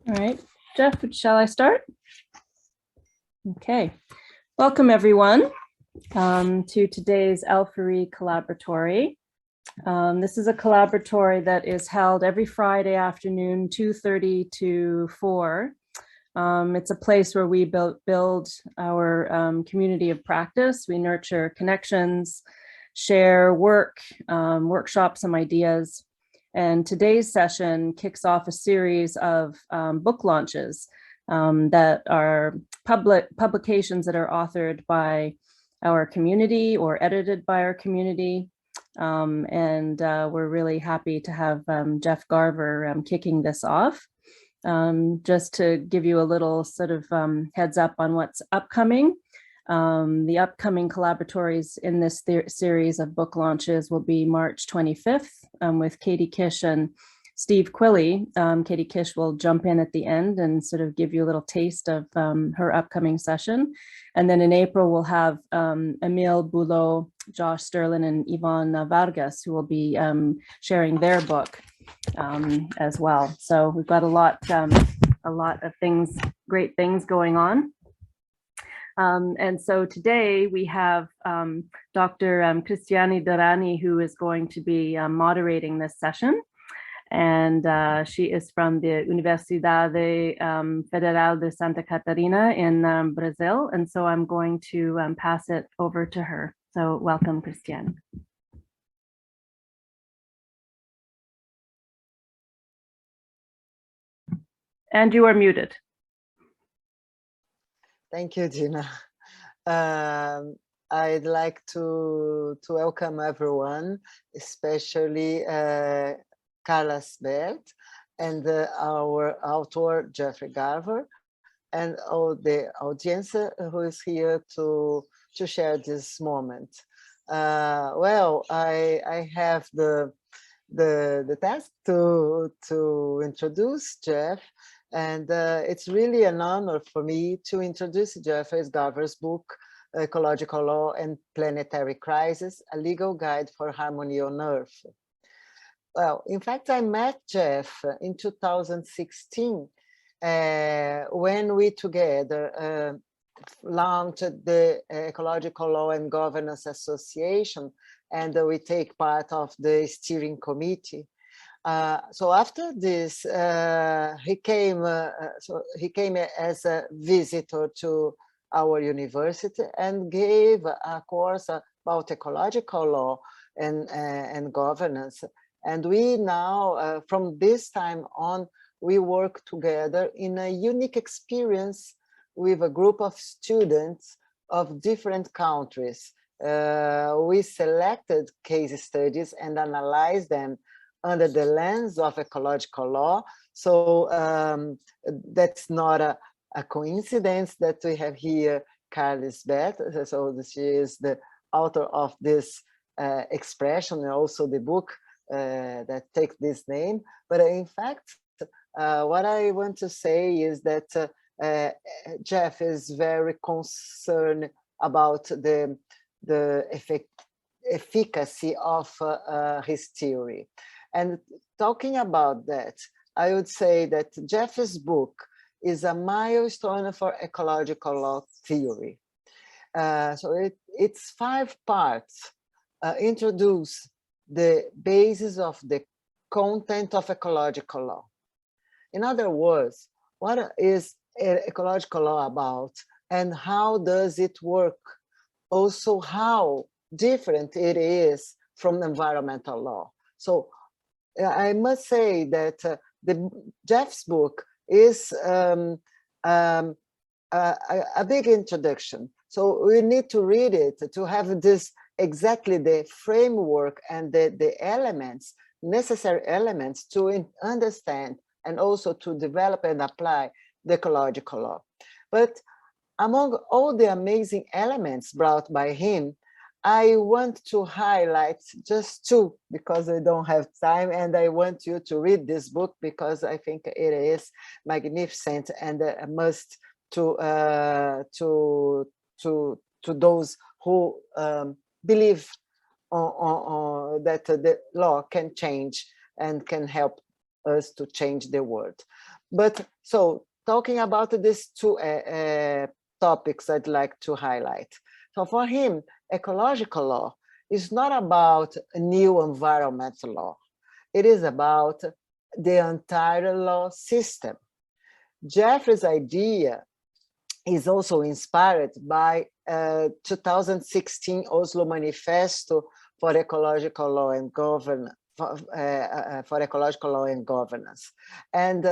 All right, Jeff, shall I start? Okay, welcome everyone to today's Alpha Collaboratory. This is a collaboratory that is held every Friday afternoon, 2:30 to 4. It's a place where we build our community of practice. We nurture connections, share work, workshop some ideas. And today's session kicks off a series of book launches that are publications that are authored by our community or edited by our community. We're really happy to have Jeff Garver kicking this off. Just to give you a little sort of heads up on what's upcoming. The upcoming collaboratories in this series of book launches will be March 25th with Katie Kish and Steve Quilley. Katie Kish will jump in at the end and sort of give you a little taste of her upcoming session. And then in April, we'll have Emile Boulot, Josh Sterlin, and Yvonne Vargas, who will be sharing their book as well. So we've got a lot of things, great things going on. And so today we have Dr. Cristiani Durrani, who is going to be moderating this session. And she is from the Universidade Federal de Santa Catarina in Brazil. And so I'm going to pass it over to her. So welcome, Cristiani. And you are muted. Thank you, Gina. I'd like to welcome everyone, especially Carla Sbert and our author, Jeffrey Garver, and all the audience who is here to share this moment. Well, I have the task to introduce Jeff. And it's really an honor for me to introduce Jeffrey Garver's book, Ecological Law and Planetary Crisis, a legal guide for harmony on Earth. Well, in fact, I met Jeff in 2016 when we together launched the Ecological Law and Governance Association, and we take part of the steering committee. So after this, he came as a visitor to our university and gave a course about ecological law and governance. And we now, from this time on, we work together in a unique experience with a group of students of different countries. We selected case studies and analyzed them under the lens of ecological law. So that's not a coincidence that we have here Carla Sbert. So she is the author of this expression and also the book that takes this name. But in fact, what I want to say is that Jeff is very concerned about the efficacy of his theory. And talking about that, I would say that Jeff's book is a milestone for ecological law theory. So it's 5 parts, introduce the basis of the content of ecological law. In other words, what is ecological law about and how does it work? Also, how different it is from environmental law. So I must say that Jeff's book is a big introduction. So we need to read it to have this exactly the framework and the elements, necessary elements to understand and also to develop and apply the ecological law. But among all the amazing elements brought by him, I want to highlight just 2 because I don't have time, and I want you to read this book because I think it is magnificent and a must to those who believe that the law can change and can help us to change the world. But so talking about these two topics I'd like to highlight. So for him, ecological law is not about a new environmental law. It is about the entire law system. Jeffrey's idea is also inspired by 2016 Oslo Manifesto for Ecological Law and Governance. For ecological law and governance. And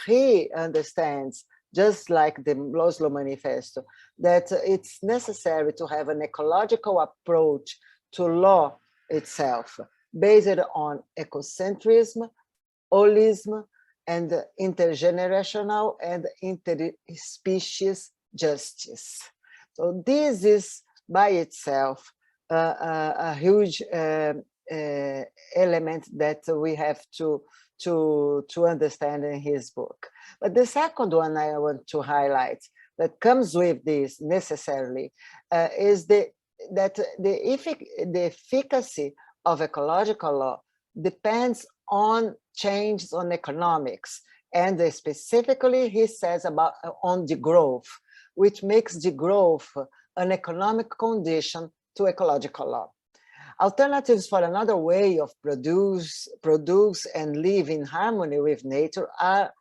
he understands, just like the Oslo Manifesto, that it's necessary to have an ecological approach to law itself, based on ecocentrism, holism, and intergenerational and interspecies justice. So this is by itself a huge element that we have to understand in his book. But the second one I want to highlight that comes with this necessarily is that the efficacy of ecological law depends on changes on economics, and specifically he says about on the growth, which makes the growth an economic condition to ecological law. Alternatives for another way of produce and live in harmony with nature are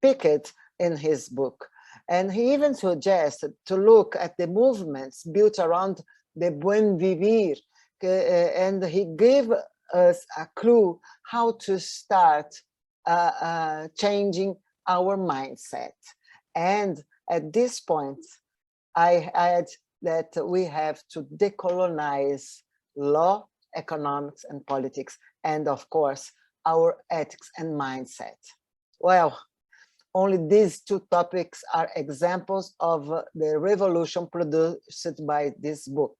picked in his book. And he even suggested to look at the movements built around the buen vivir, and he gave us a clue how to start changing our mindset. And at this point, I had that we have to decolonize law, economics, and politics, and of course, our ethics and mindset. Well, only these two topics are examples of the revolution produced by this book.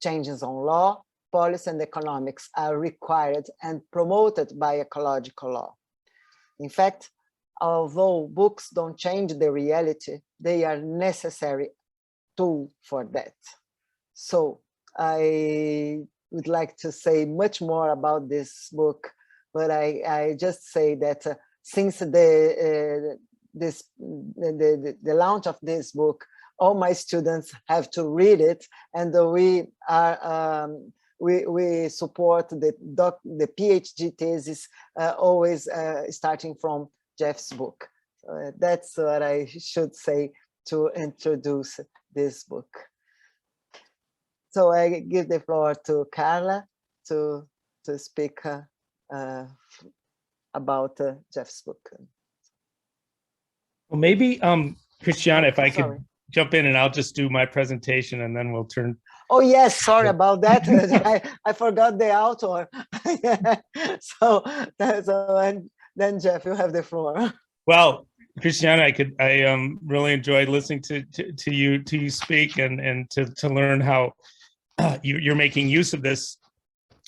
Changes on law, policy, and economics are required and promoted by ecological law. In fact, although books don't change the reality, they are necessary tool for that. So I would like to say much more about this book, but I just say that since the launch of this book, all my students have to read it, and we support the PhD thesis always starting from Jeff's book. That's what I should say to introduce this book. So I give the floor to Carla to speak about Jeff's book. Well, maybe Christiana, if I could jump in and I'll just do my presentation and then we'll turn. Oh yes, sorry about that. I forgot the author. So then Jeff, you have the floor. Well, Christiana, I really enjoyed listening to you speak and to learn how you're making use of this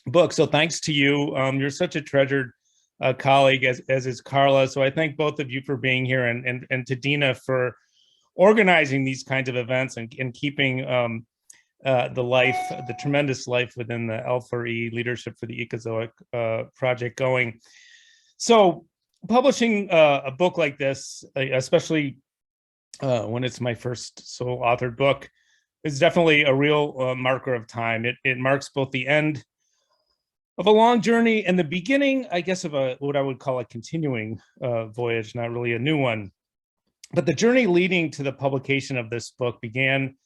book. So thanks to you. You're such a treasured colleague, as is Carla. So I thank both of you for being here, and to Dina for organizing these kinds of events and keeping the tremendous life within the L4E Leadership for the Ecozoic project going. So publishing a book like this, especially when it's my first sole authored book, is definitely a real marker of time. It marks both the end of a long journey and the beginning, I guess, of what I would call a continuing voyage, not really a new one. But the journey leading to the publication of this book began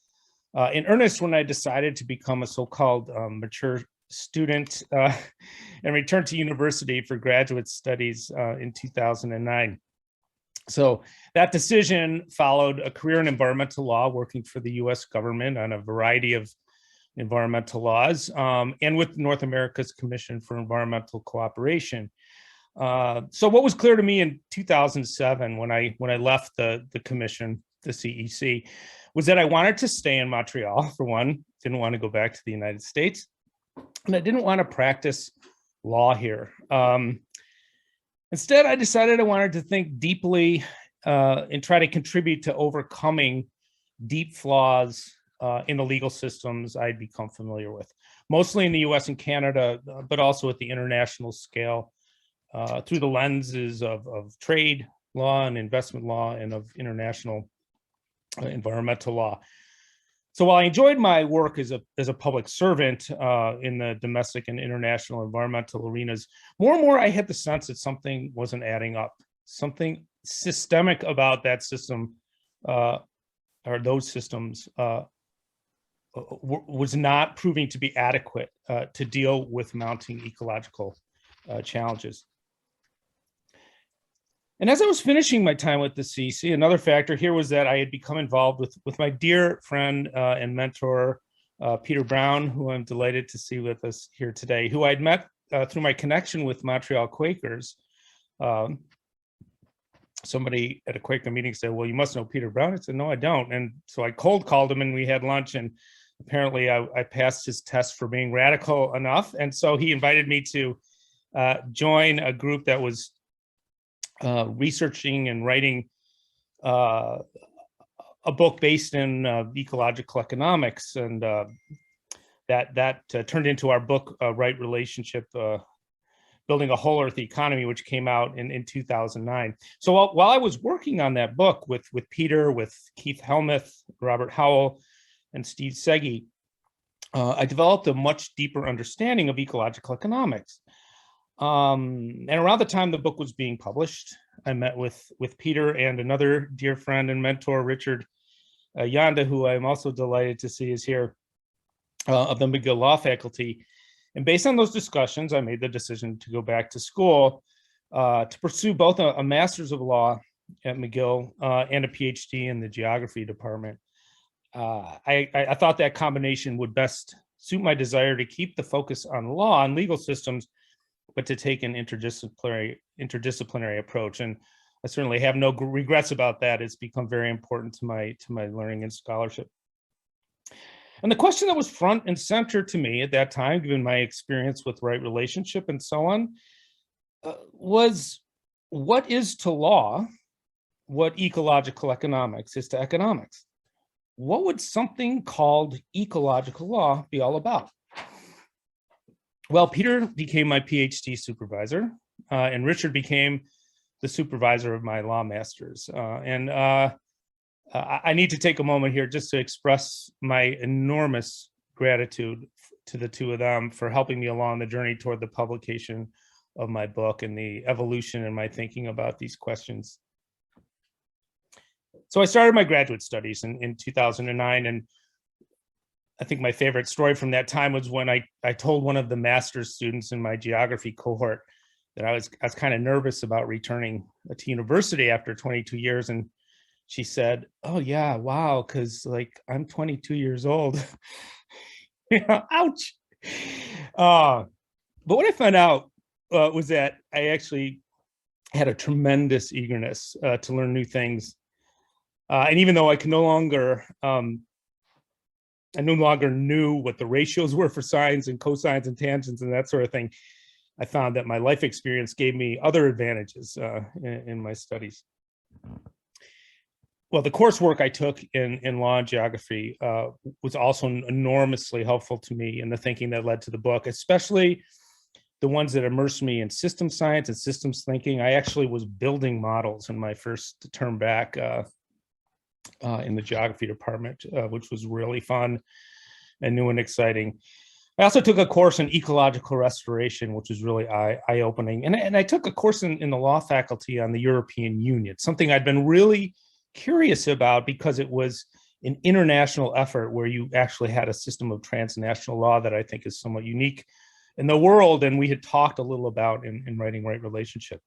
in earnest when I decided to become a so-called mature student and returned to university for graduate studies in 2009. So that decision followed a career in environmental law, working for the US government on a variety of environmental laws, and with North America's Commission for Environmental Cooperation. So what was clear to me in 2007 when I left the commission, the CEC, was that I wanted to stay in Montreal, for one, didn't want to go back to the United States, and I didn't want to practice law here. Instead, I decided I wanted to think deeply and try to contribute to overcoming deep flaws in the legal systems I'd become familiar with, mostly in the US and Canada, but also at the international scale through the lenses of trade law and investment law and of international environmental law. So while I enjoyed my work as a public servant in the domestic and international environmental arenas, more and more I had the sense that something wasn't adding up, something systemic about that system or those systems was not proving to be adequate to deal with mounting ecological challenges. And as I was finishing my time with the CC, another factor here was that I had become involved with my dear friend and mentor, Peter Brown, who I'm delighted to see with us here today, who I'd met through my connection with Montreal Quakers. Somebody at a Quaker meeting said, well, you must know Peter Brown. I said, no, I don't. And so I cold called him and we had lunch, and apparently I passed his test for being radical enough. And so he invited me to join a group that was researching and writing a book based in ecological economics, and that turned into our book, Right Relationship, Building a Whole Earth Economy, which came out in 2009. So while I was working on that book with Peter, with Keith Helmuth, Robert Howell, and Steve Segi, I developed a much deeper understanding of ecological economics. And around the time the book was being published, I met with Peter and another dear friend and mentor, Richard Yanda, who I'm also delighted to see is here, of the McGill Law faculty. And based on those discussions, I made the decision to go back to school to pursue both a master's of law at McGill and a PhD in the geography department. I thought that combination would best suit my desire to keep the focus on law and legal systems, but to take an interdisciplinary approach. And I certainly have no regrets about that. It's become very important to my learning and scholarship. And the question that was front and center to me at that time, given my experience with right relationship and so on, was what is to law what ecological economics is to economics? What would something called ecological law be all about? Well, Peter became my PhD supervisor, and Richard became the supervisor of my law masters. I need to take a moment here just to express my enormous gratitude to the two of them for helping me along the journey toward the publication of my book and the evolution in my thinking about these questions. So I started my graduate studies in 2009, and I think my favorite story from that time was when I told one of the master's students in my geography cohort that I was kind of nervous about returning to university after 22 years. And she said, oh yeah, wow, because like I'm 22 years old. Ouch. But what I found out was that I actually had a tremendous eagerness to learn new things. And even though I no longer knew what the ratios were for sines and cosines and tangents and that sort of thing, I found that my life experience gave me other advantages in my studies. Well, the coursework I took in law and geography was also enormously helpful to me in the thinking that led to the book, especially the ones that immersed me in system science and systems thinking. I actually was building models in my first term back in the geography department, which was really fun and new and exciting. I also took a course in ecological restoration, which was really eye-opening. And I took a course in the law faculty on the European Union, something I'd been really curious about because it was an international effort where you actually had a system of transnational law that I think is somewhat unique in the world. And we had talked a little about in writing Right Relationship.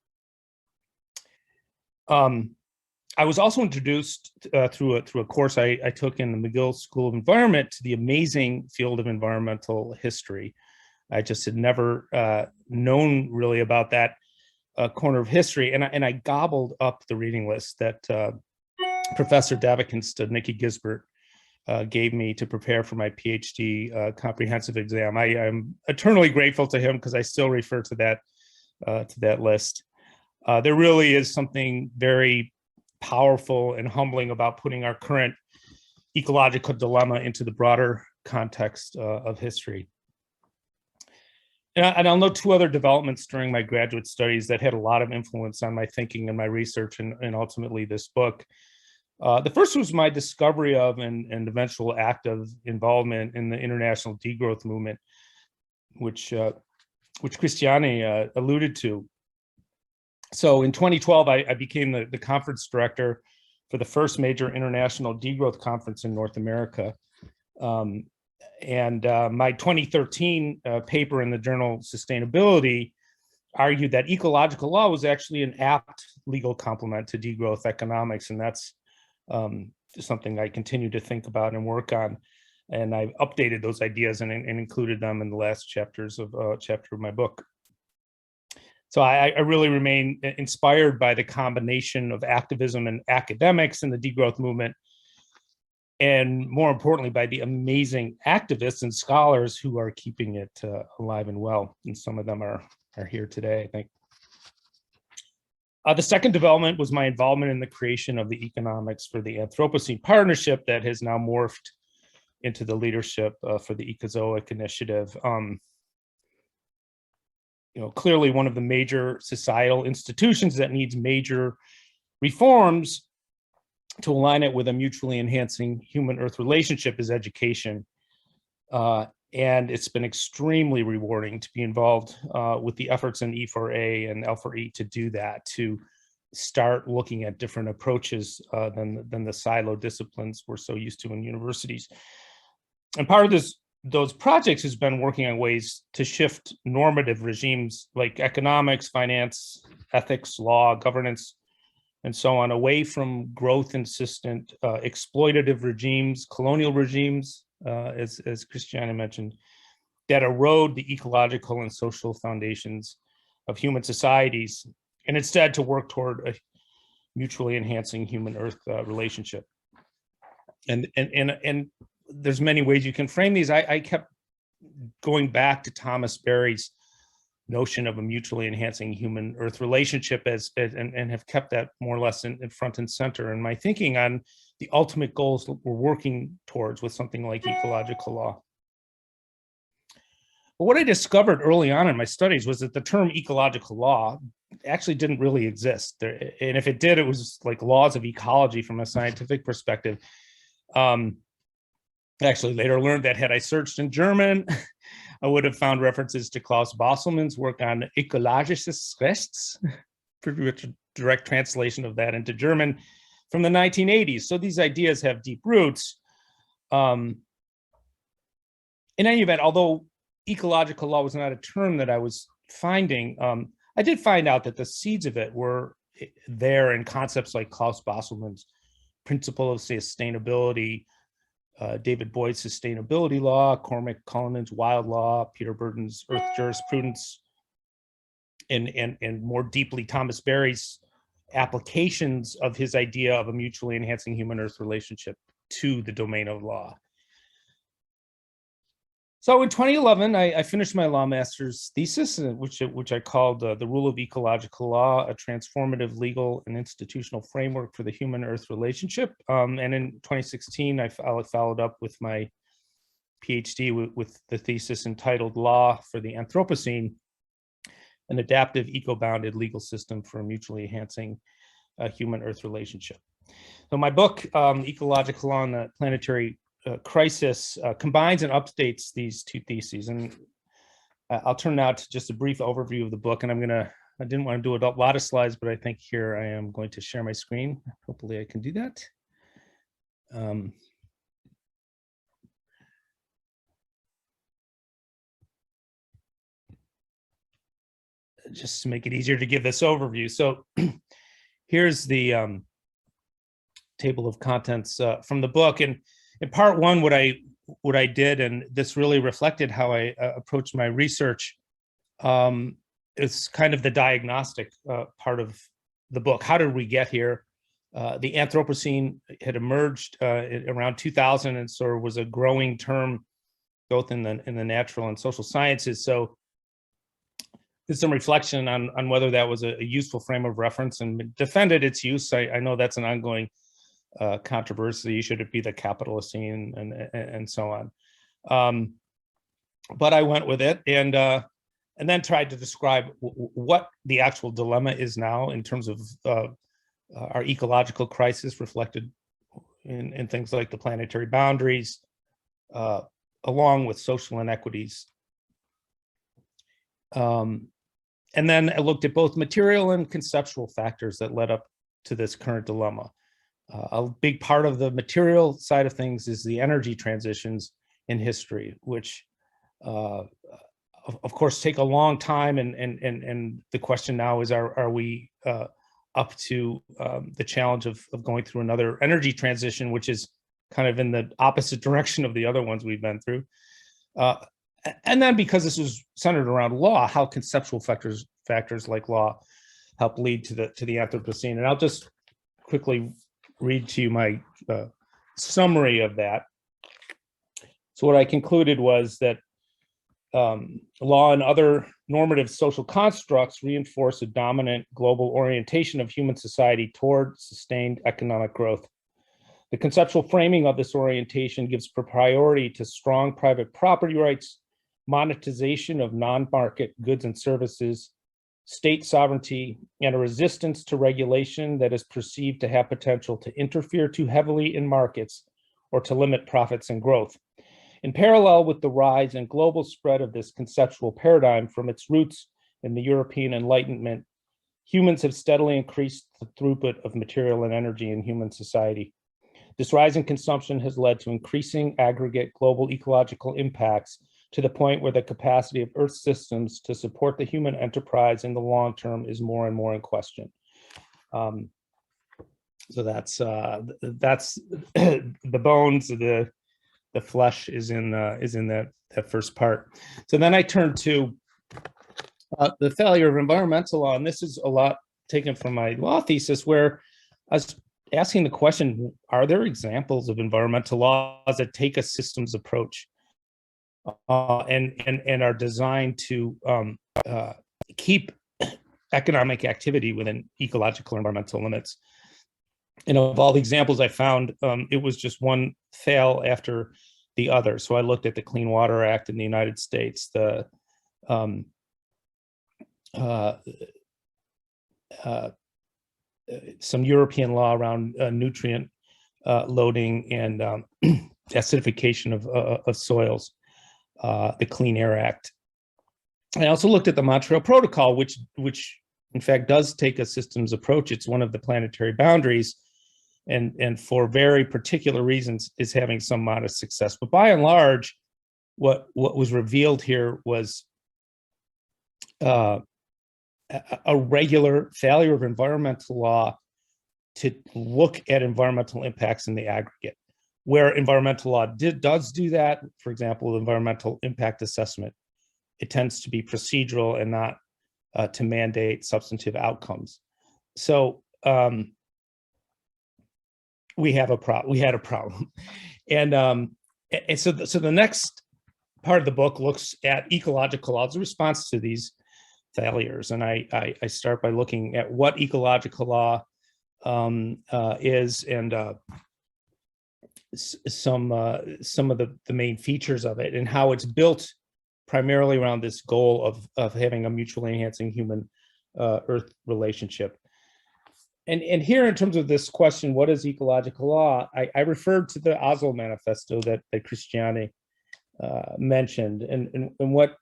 I was also introduced through a course I took in the McGill School of Environment to the amazing field of environmental history. I just had never known really about that corner of history, and I gobbled up the reading list that Professor Davikinstead, Nikki Gisbert, gave me to prepare for my PhD comprehensive exam. I'm eternally grateful to him because I still refer to that list. There really is something very powerful and humbling about putting our current ecological dilemma into the broader context of history. And I'll note two other developments during my graduate studies that had a lot of influence on my thinking and my research and ultimately this book. The first was my discovery of and eventual active involvement in the international degrowth movement, which Christiane alluded to. So in 2012, I became the conference director for the first major international degrowth conference in North America. My 2013 paper in the journal Sustainability argued that ecological law was actually an apt legal complement to degrowth economics. And that's something I continue to think about and work on. And I've updated those ideas and included them in the last chapter of my book. So I really remain inspired by the combination of activism and academics in the degrowth movement, and more importantly, by the amazing activists and scholars who are keeping it alive and well. And some of them are here today, I think. The second development was my involvement in the creation of the economics for the Anthropocene partnership that has now morphed into the leadership for the Ecozoic initiative. Clearly one of the major societal institutions that needs major reforms to align it with a mutually enhancing human-earth relationship is education. And it's been extremely rewarding to be involved with the efforts in E4A and L4E to do that, to start looking at different approaches than the silo disciplines we're so used to in universities. And part of those projects has been working on ways to shift normative regimes like economics, finance, ethics, law, governance, and so on, away from growth-insistent exploitative regimes, colonial regimes, as Christiane mentioned, that erode the ecological and social foundations of human societies, and instead to work toward a mutually enhancing human-earth relationship. And there's many ways you can frame these. I kept going back to Thomas Berry's notion of a mutually enhancing human-earth relationship and have kept that more or less in front and center in my thinking on the ultimate goals that we're working towards with something like ecological law. But what I discovered early on in my studies was that the term ecological law actually didn't really exist. And if it did, it was like laws of ecology from a scientific perspective. I actually later learned that had I searched in German, I would have found references to Klaus Bosselmann's work on Ecologisches Rechts, which a direct translation of that into German from the 1980s. So these ideas have deep roots. In any event, although ecological law was not a term that I was finding, I did find out that the seeds of it were there in concepts like Klaus Bosselmann's principle of sustainability, David Boyd's sustainability law, Cormac Cullinan's wild law, Peter Burton's earth jurisprudence, and more deeply Thomas Berry's applications of his idea of a mutually enhancing human-earth relationship to the domain of law. So in 2011, I finished my law master's thesis, which I called The Rule of Ecological Law, a transformative legal and institutional framework for the human-earth relationship. And in 2016, I followed up with my PhD with the thesis entitled Law for the Anthropocene, an adaptive eco-bounded legal system for a mutually enhancing human-earth relationship. So my book, Ecological Law and the Planetary Crisis, combines and updates these two theses. And I'll turn now to just a brief overview of the book. And I didn't want to do a lot of slides, but I think here I am going to share my screen. Hopefully I can do that. Just to make it easier to give this overview. So here's the table of contents from the book. And in part one, what I did, and this really reflected how I approached my research, is kind of the diagnostic part of the book. How did we get here? The Anthropocene had emerged around 2000, and so it was a growing term both in the natural and social sciences. So did some reflection on whether that was a useful frame of reference and defended its use. I know that's an ongoing controversy. Should it be the Capitalocene and so on? But I went with it, and and then tried to describe what the actual dilemma is now in terms of our ecological crisis reflected in things like the planetary boundaries, along with social inequities. And then I looked at both material and conceptual factors that led up to this current dilemma. A big part of the material side of things is the energy transitions in history, which of course take a long time, and the question now is, are we up to the challenge of going through another energy transition, which is kind of in the opposite direction of the other ones we've been through. And then because this is centered around law, how conceptual factors like law help lead to the Anthropocene. And I'll just quickly read to you my summary of that. So what I concluded was that law and other normative social constructs reinforce a dominant global orientation of human society toward sustained economic growth. The conceptual framing of this orientation gives priority to strong private property rights, monetization of non-market goods and services, state sovereignty, and a resistance to regulation that is perceived to have potential to interfere too heavily in markets or to limit profits and growth. In parallel with the rise and global spread of this conceptual paradigm from its roots in the European Enlightenment, humans have steadily increased the throughput of material and energy in human society. This rise in consumption has led to increasing aggregate global ecological impacts to the point where the capacity of Earth systems to support the human enterprise in the long term is more and more in question. So that's the bones, the flesh is in that first part. So then I turn to the failure of environmental law, and this is a lot taken from my law thesis, where I was asking the question: are there examples of environmental laws that take a systems approach and are designed to keep economic activity within ecological environmental limits? And of all the examples I found, it was just one fail after the other. So I looked at the Clean Water Act in the United States, the some European law around nutrient loading and acidification of soils, the Clean Air Act. I also looked at the Montreal Protocol, which in fact does take a systems approach. It's one of the planetary boundaries, and for very particular reasons is having some modest success. But by and large, what was revealed here was a regular failure of environmental law to look at environmental impacts in the aggregate. Where environmental law does do that, for example, the environmental impact assessment, it tends to be procedural and not to mandate substantive outcomes. So we had a problem, and so the next part of the book looks at ecological law's response to these failures, and I start by looking at what ecological law is, and some of the main features of it, and how it's built primarily around this goal of having a mutually enhancing human Earth relationship. And here, in terms of this question, what is ecological law? I referred to the Oslo Manifesto that Christiane mentioned, and what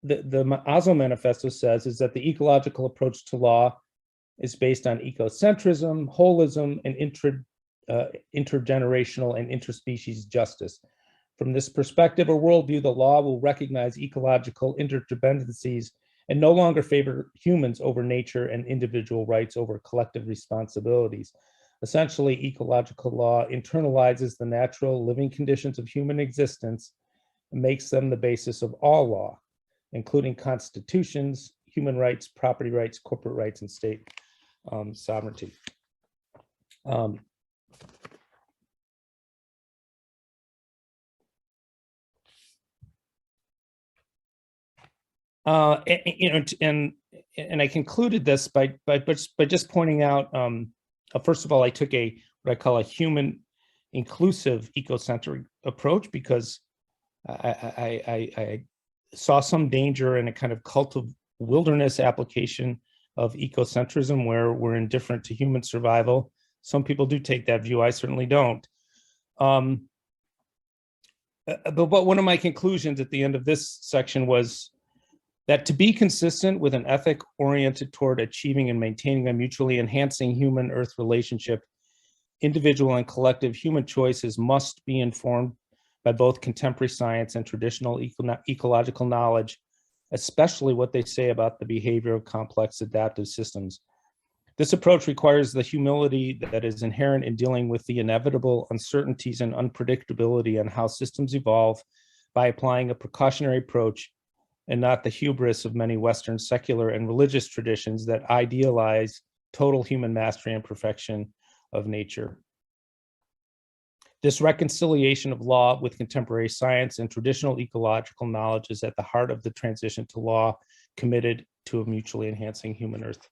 the Oslo Manifesto says is that the ecological approach to law is based on ecocentrism, holism, and intergenerational and interspecies justice. From this perspective or worldview, the law will recognize ecological interdependencies and no longer favor humans over nature and individual rights over collective responsibilities. Essentially, ecological law internalizes the natural living conditions of human existence and makes them the basis of all law, including constitutions, human rights, property rights, corporate rights, and state sovereignty. And I concluded this by just pointing out, first of all, I took what I call a human inclusive ecocentric approach, because I saw some danger in a kind of cult of wilderness application of ecocentrism, where we're indifferent to human survival. Some people do take that view. I certainly don't. But one of my conclusions at the end of this section was that to be consistent with an ethic oriented toward achieving and maintaining a mutually enhancing human-Earth relationship, individual and collective human choices must be informed by both contemporary science and traditional ecological knowledge, especially what they say about the behavior of complex adaptive systems. This approach requires the humility that is inherent in dealing with the inevitable uncertainties and unpredictability on how systems evolve by applying a precautionary approach, and not the hubris of many Western secular and religious traditions that idealize total human mastery and perfection of nature. This reconciliation of law with contemporary science and traditional ecological knowledge is at the heart of the transition to law committed to a mutually enhancing human-Earth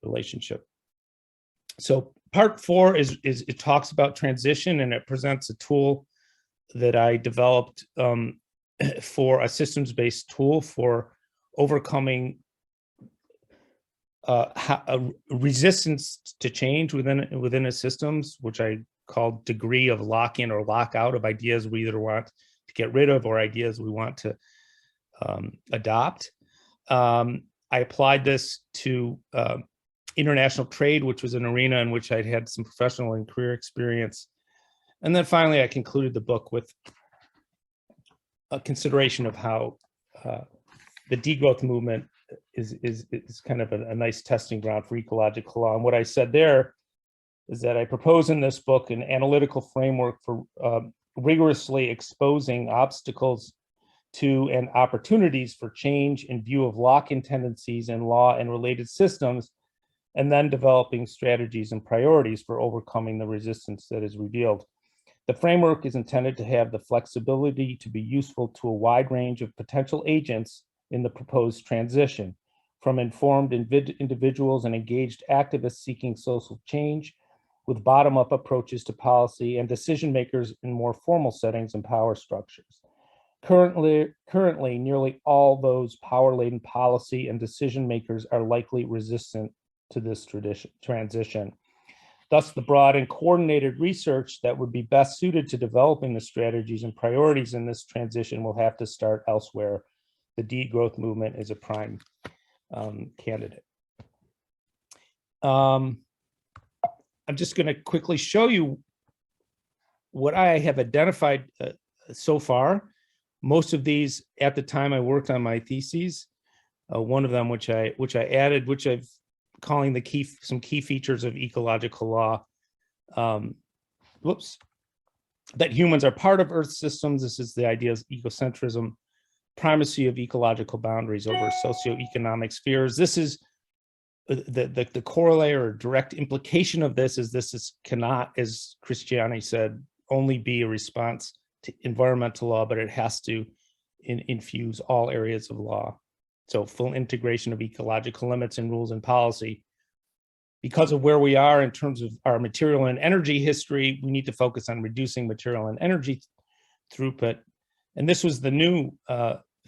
relationship. So part 4 is it talks about transition, and it presents a tool that I developed for a systems-based tool for overcoming resistance to change within a systems, which I called degree of lock-in or lock-out of ideas we either want to get rid of or ideas we want to adopt. I applied this to international trade, which was an arena in which I'd had some professional and career experience. And then finally, I concluded the book with a consideration of how the degrowth movement is kind of a nice testing ground for ecological law. And what I said there is that I propose in this book an analytical framework for rigorously exposing obstacles to and opportunities for change in view of lock-in tendencies in law and related systems, and then developing strategies and priorities for overcoming the resistance that is revealed. The framework is intended to have the flexibility to be useful to a wide range of potential agents in the proposed transition, from informed individuals and engaged activists seeking social change, with bottom-up approaches to policy, and decision makers in more formal settings and power structures. Currently, nearly all those power-laden policy and decision makers are likely resistant to this transition. Thus, the broad and coordinated research that would be best suited to developing the strategies and priorities in this transition will have to start elsewhere. The degrowth movement is a prime candidate. I'm just going to quickly show you what I have identified so far. Most of these, at the time I worked on my theses, one of them which I added, which I've calling some key features of ecological law. That humans are part of Earth systems. This is the idea of ecocentrism, primacy of ecological boundaries over socioeconomic spheres. This is the corollary or direct implication of this is cannot, as Christiani said, only be a response to environmental law, but it has to infuse all areas of law. So full integration of ecological limits and rules and policy. Because of where we are in terms of our material and energy history, we need to focus on reducing material and energy throughput. And this was the new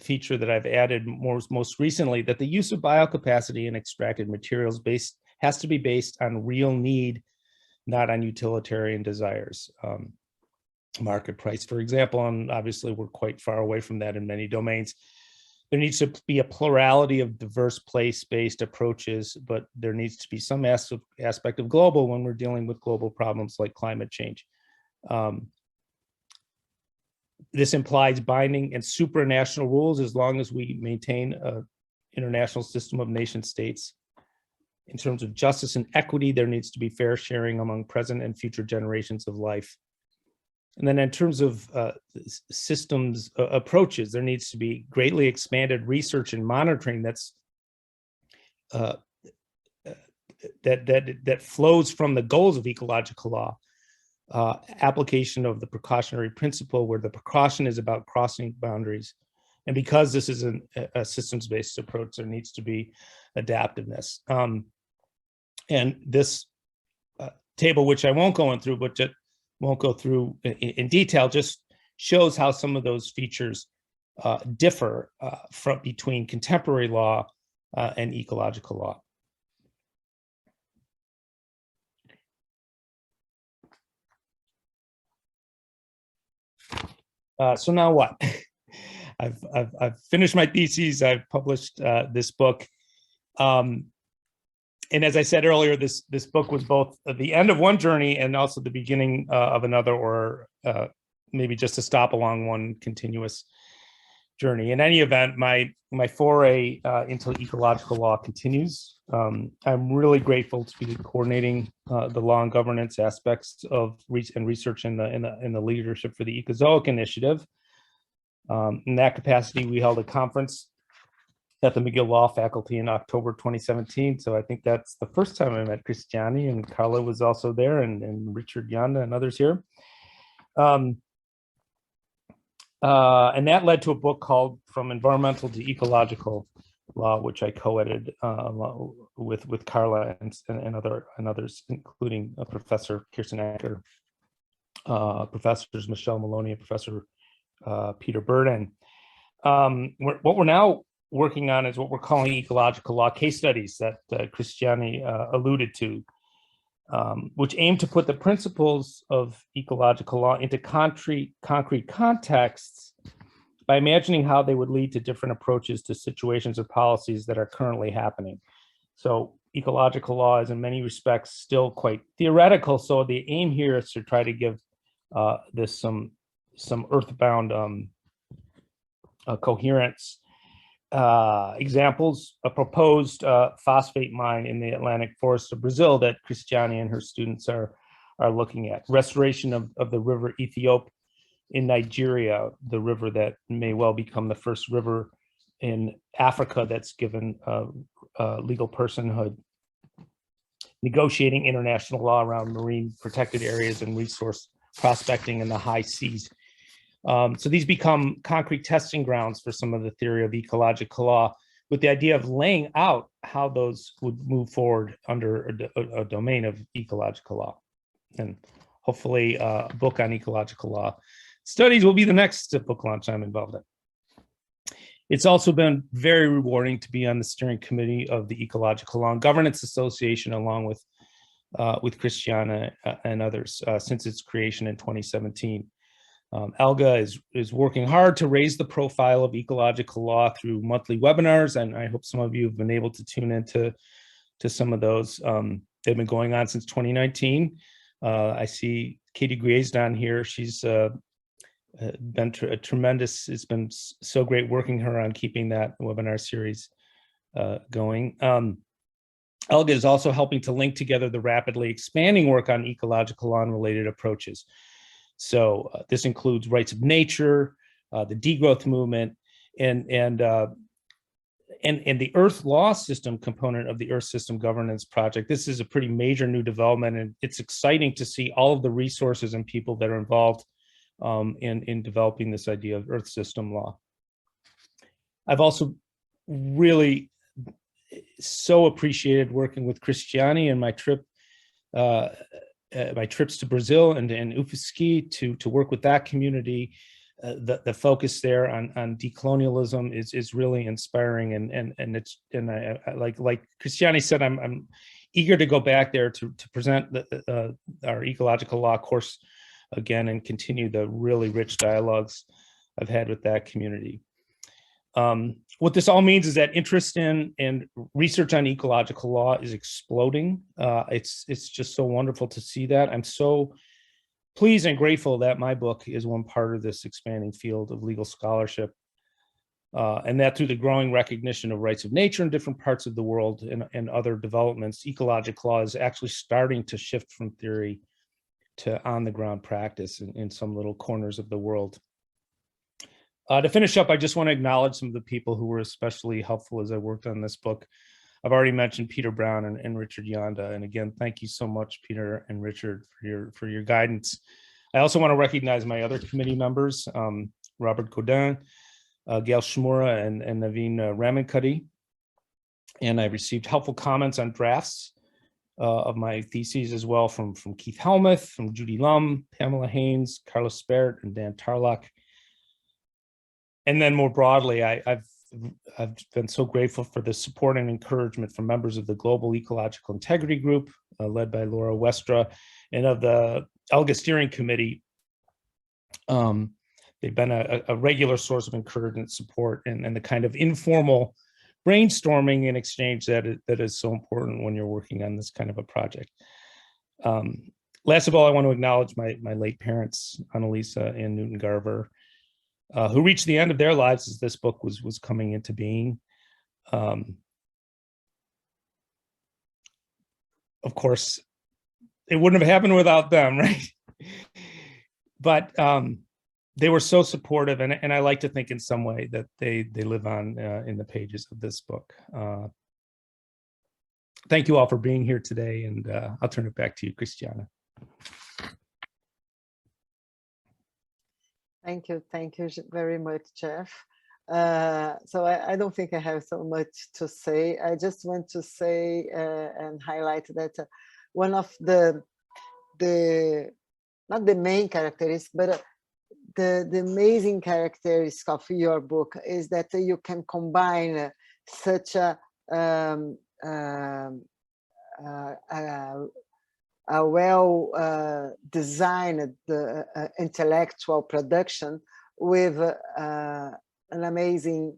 feature that I've added most recently, that the use of biocapacity in extracted materials has to be based on real need, not on utilitarian desires. Market price, for example, and obviously we're quite far away from that in many domains. There needs to be a plurality of diverse place-based approaches, but there needs to be some aspect of global when we're dealing with global problems like climate change. This implies binding and supranational rules as long as we maintain an international system of nation states. In terms of justice and equity, there needs to be fair sharing among present and future generations of life. And then in terms of systems approaches, there needs to be greatly expanded research and monitoring that flows from the goals of ecological law. Application of the precautionary principle, where the precaution is about crossing boundaries. And because this is a systems-based approach, there needs to be adaptiveness. And this table, which I won't go through, but won't go through in detail, just shows how some of those features differ between contemporary law and ecological law. So now what? I've finished my theses. I've published this book. And as I said earlier, this book was both the end of one journey and also the beginning of another, or maybe just a stop along one continuous journey. In any event, my foray into ecological law continues. I'm really grateful to be coordinating the law and governance aspects of research in the leadership for the Ecozoic Initiative. In that capacity, we held a conference at the McGill Law faculty in October 2017. So I think that's the first time I met Cristiani, and Carla was also there, and Richard Yanda and others here. And that led to a book called From Environmental to Ecological Law, which I co-edited with Carla and others, including Professor Kirsten Acker, Professors Michelle Maloney and Professor Peter Burden. What we're now working on is what we're calling ecological law case studies that Cristiani alluded to, which aim to put the principles of ecological law into concrete contexts by imagining how they would lead to different approaches to situations or policies that are currently happening. So ecological law is in many respects still quite theoretical. So the aim here is to try to give this some earthbound coherence. Examples: a proposed phosphate mine in the Atlantic forests of Brazil that Cristiani and her students are looking at. Restoration of the river Ethiop in Nigeria, the river that may well become the first river in Africa that's given legal personhood. Negotiating international law around marine protected areas and resource prospecting in the high seas. So these become concrete testing grounds for some of the theory of ecological law, with the idea of laying out how those would move forward under a domain of ecological law. And hopefully a book on ecological law studies will be the next book launch I'm involved in. It's also been very rewarding to be on the steering committee of the Ecological Law and Governance Association, along with Cristiana and others since its creation in 2017. Elga is working hard to raise the profile of ecological law through monthly webinars, and I hope some of you have been able to tune into some of those. They've been going on since 2019. I see Katie Graysdon here. She's been a tremendous. It's been so great working her on keeping that webinar series going. Elga is also helping to link together the rapidly expanding work on ecological law and related approaches. So this includes rights of nature, the degrowth movement, and the Earth Law System component of the Earth System Governance Project. This is a pretty major new development, and it's exciting to see all of the resources and people that are involved in developing this idea of Earth System law. I've also really so appreciated working with Cristiani and my trips to Brazil and UFSC to work with that community. The focus there on decolonialism is really inspiring, and I like Cristiani said, I'm eager to go back there to present our ecological law course again and continue the really rich dialogues I've had with that community. What this all means is that interest in and research on ecological law is exploding. It's just so wonderful to see that. I'm so pleased and grateful that my book is one part of this expanding field of legal scholarship, and that through the growing recognition of rights of nature in different parts of the world and other developments, ecological law is actually starting to shift from theory to on-the-ground practice in some little corners of the world. To finish up, I just want to acknowledge some of the people who were especially helpful as I worked on this book. I've already mentioned Peter Brown and Richard Yanda. And again, thank you so much, Peter and Richard, for your guidance. I also want to recognize my other committee members, Robert Godin, Gail Shmura, and Naveen Ramankutty. And I received helpful comments on drafts of my theses as well from Keith Helmuth, from Judy Lum, Pamela Haynes, Carlos Spert, and Dan Tarlock. And then more broadly, I've been so grateful for the support and encouragement from members of the Global Ecological Integrity Group, led by Laura Westra, and of the ALGA Steering Committee. They've been a regular source of encouragement, support, and the kind of informal brainstorming and exchange that is so important when you're working on this kind of a project. Last of all, I want to acknowledge my late parents, Annalisa and Newton Garver, who reached the end of their lives as this book was coming into being. Of course, it wouldn't have happened without them, right? But they were so supportive, and I like to think in some way that they live on in the pages of this book. Thank you all for being here today, and I'll turn it back to you, Christiana. Thank you very much, Jeff. So I don't think I have so much to say. I just want to say and highlight that one of the not the main characteristics, but the amazing characteristics of your book is that you can combine such a well designed intellectual production with an amazing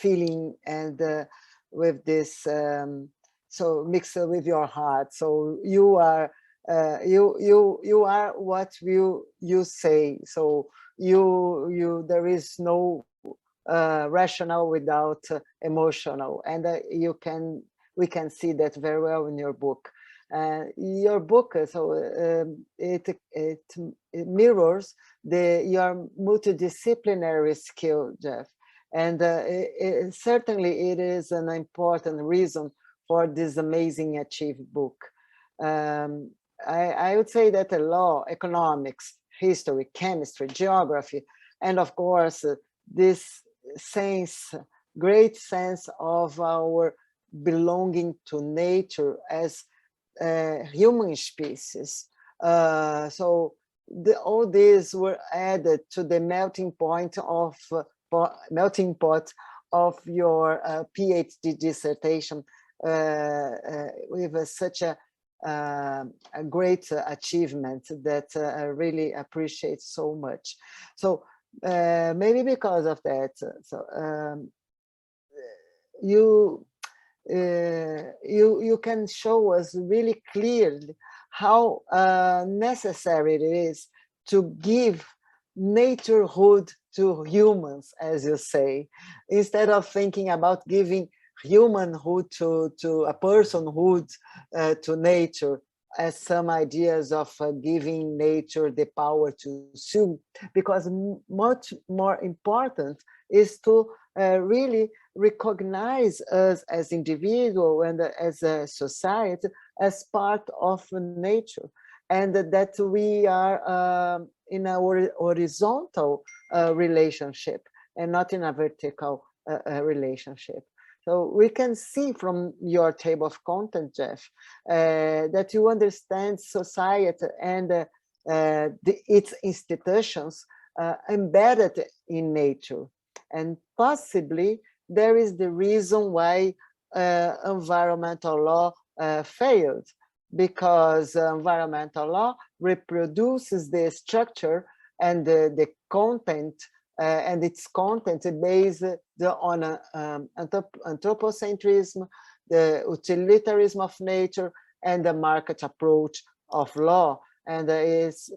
feeling, and with this so mixed with your heart. So you are you are what you say. So there is no rational without emotional, and we can see that very well in your book. Your book, so it mirrors your multidisciplinary skill, Jeff, and certainly it is an important reason for this amazing achieved book. I would say that the law, economics, history, chemistry, geography, and of course this great sense of our belonging to nature as human species. So all these were added to the melting pot of your PhD dissertation with such a great achievement that I really appreciate so much. So maybe because of that, so you can show us really clearly how necessary it is to give naturehood to humans, as you say, instead of thinking about giving humanhood to a personhood to nature, as some ideas of giving nature the power to sue, because much more important is to really recognize us as individual and as a society as part of nature, and that we are in a horizontal relationship and not in a vertical relationship. So we can see from your table of content, Jeff, that you understand society and its institutions embedded in nature. And possibly there is the reason why environmental law failed, because environmental law reproduces the structure and the content, and its content based on anthropocentrism, the utilitarianism of nature, and the market approach of law. And is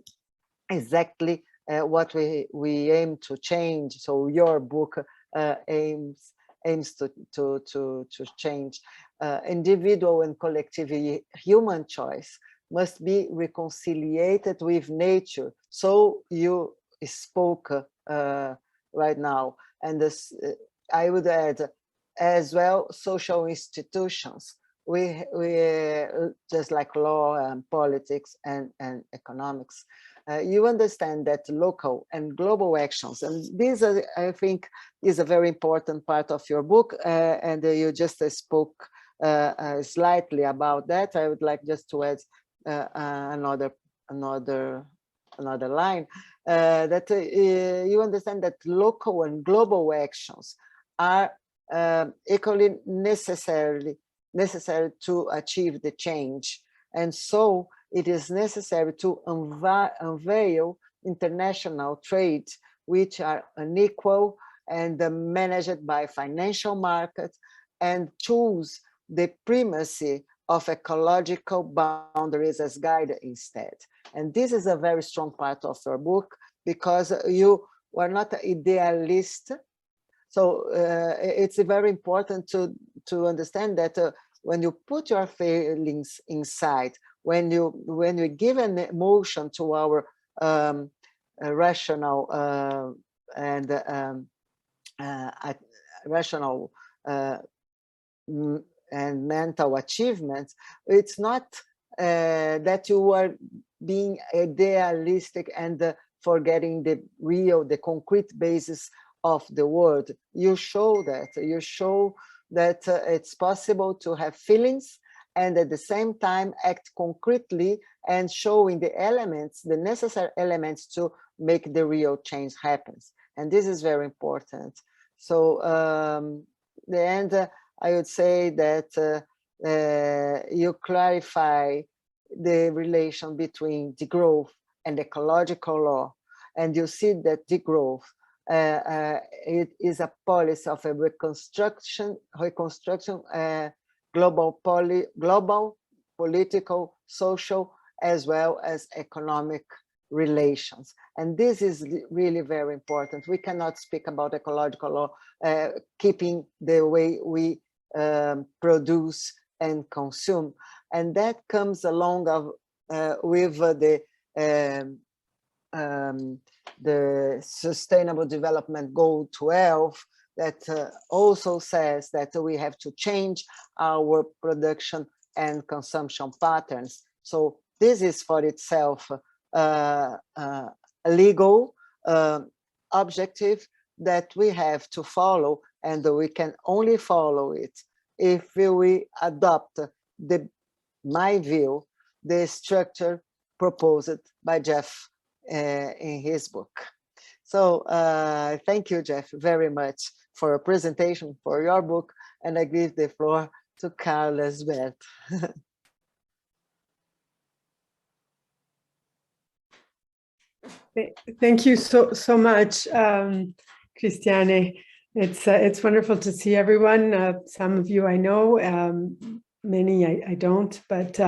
exactly what we aim to change. So your book aims to change. Individual and collective human choice must be reconciliated with nature. So you spoke right now, and this I would add as well social institutions. We just like law and politics and economics. You understand that local and global actions, and these are, I think, is a very important part of your book, and you just spoke slightly about that. I would like just to add another line, you understand that local and global actions are equally necessary to achieve the change. And so it is necessary to unveil international trade, which are unequal and managed by financial markets, and choose the primacy of ecological boundaries as guide instead. And this is a very strong part of your book, because you were not an idealist. So it's very important to understand that when you put your feelings inside, when you give an emotion to our rational rational and mental achievements, it's not that you are being idealistic and forgetting the concrete basis of the world. You show that it's possible to have feelings and at the same time act concretely and showing the necessary elements to make the real change happen. And this is very important. So the end, I would say that you clarify the relation between degrowth and ecological law, and you see that degrowth it is a policy of a reconstruction, global political, social, as well as economic relations. And this is really very important. We cannot speak about ecological law keeping the way we produce and consume. And that comes along with the Sustainable Development Goal 12, that also says that we have to change our production and consumption patterns. So this is for itself a legal objective that we have to follow, and we can only follow it if we adopt my view, the structure proposed by Jeff in his book. So thank you, Jeff, very much for a presentation for your book, and I give the floor to Carlos Bert. Thank you so much, Christiane. It's wonderful to see everyone. Some of you I know, many I don't, but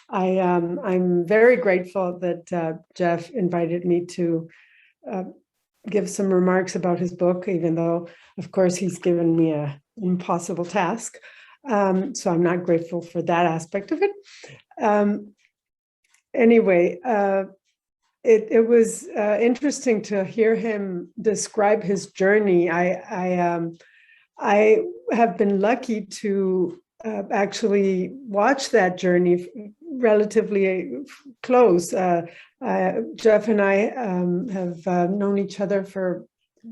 I'm very grateful that Jeff invited me to give some remarks about his book, even though, of course, he's given me an impossible task. So I'm not grateful for that aspect of it. Anyway, it was interesting to hear him describe his journey. I have been lucky to actually watch that journey relatively close. Jeff and I have known each other for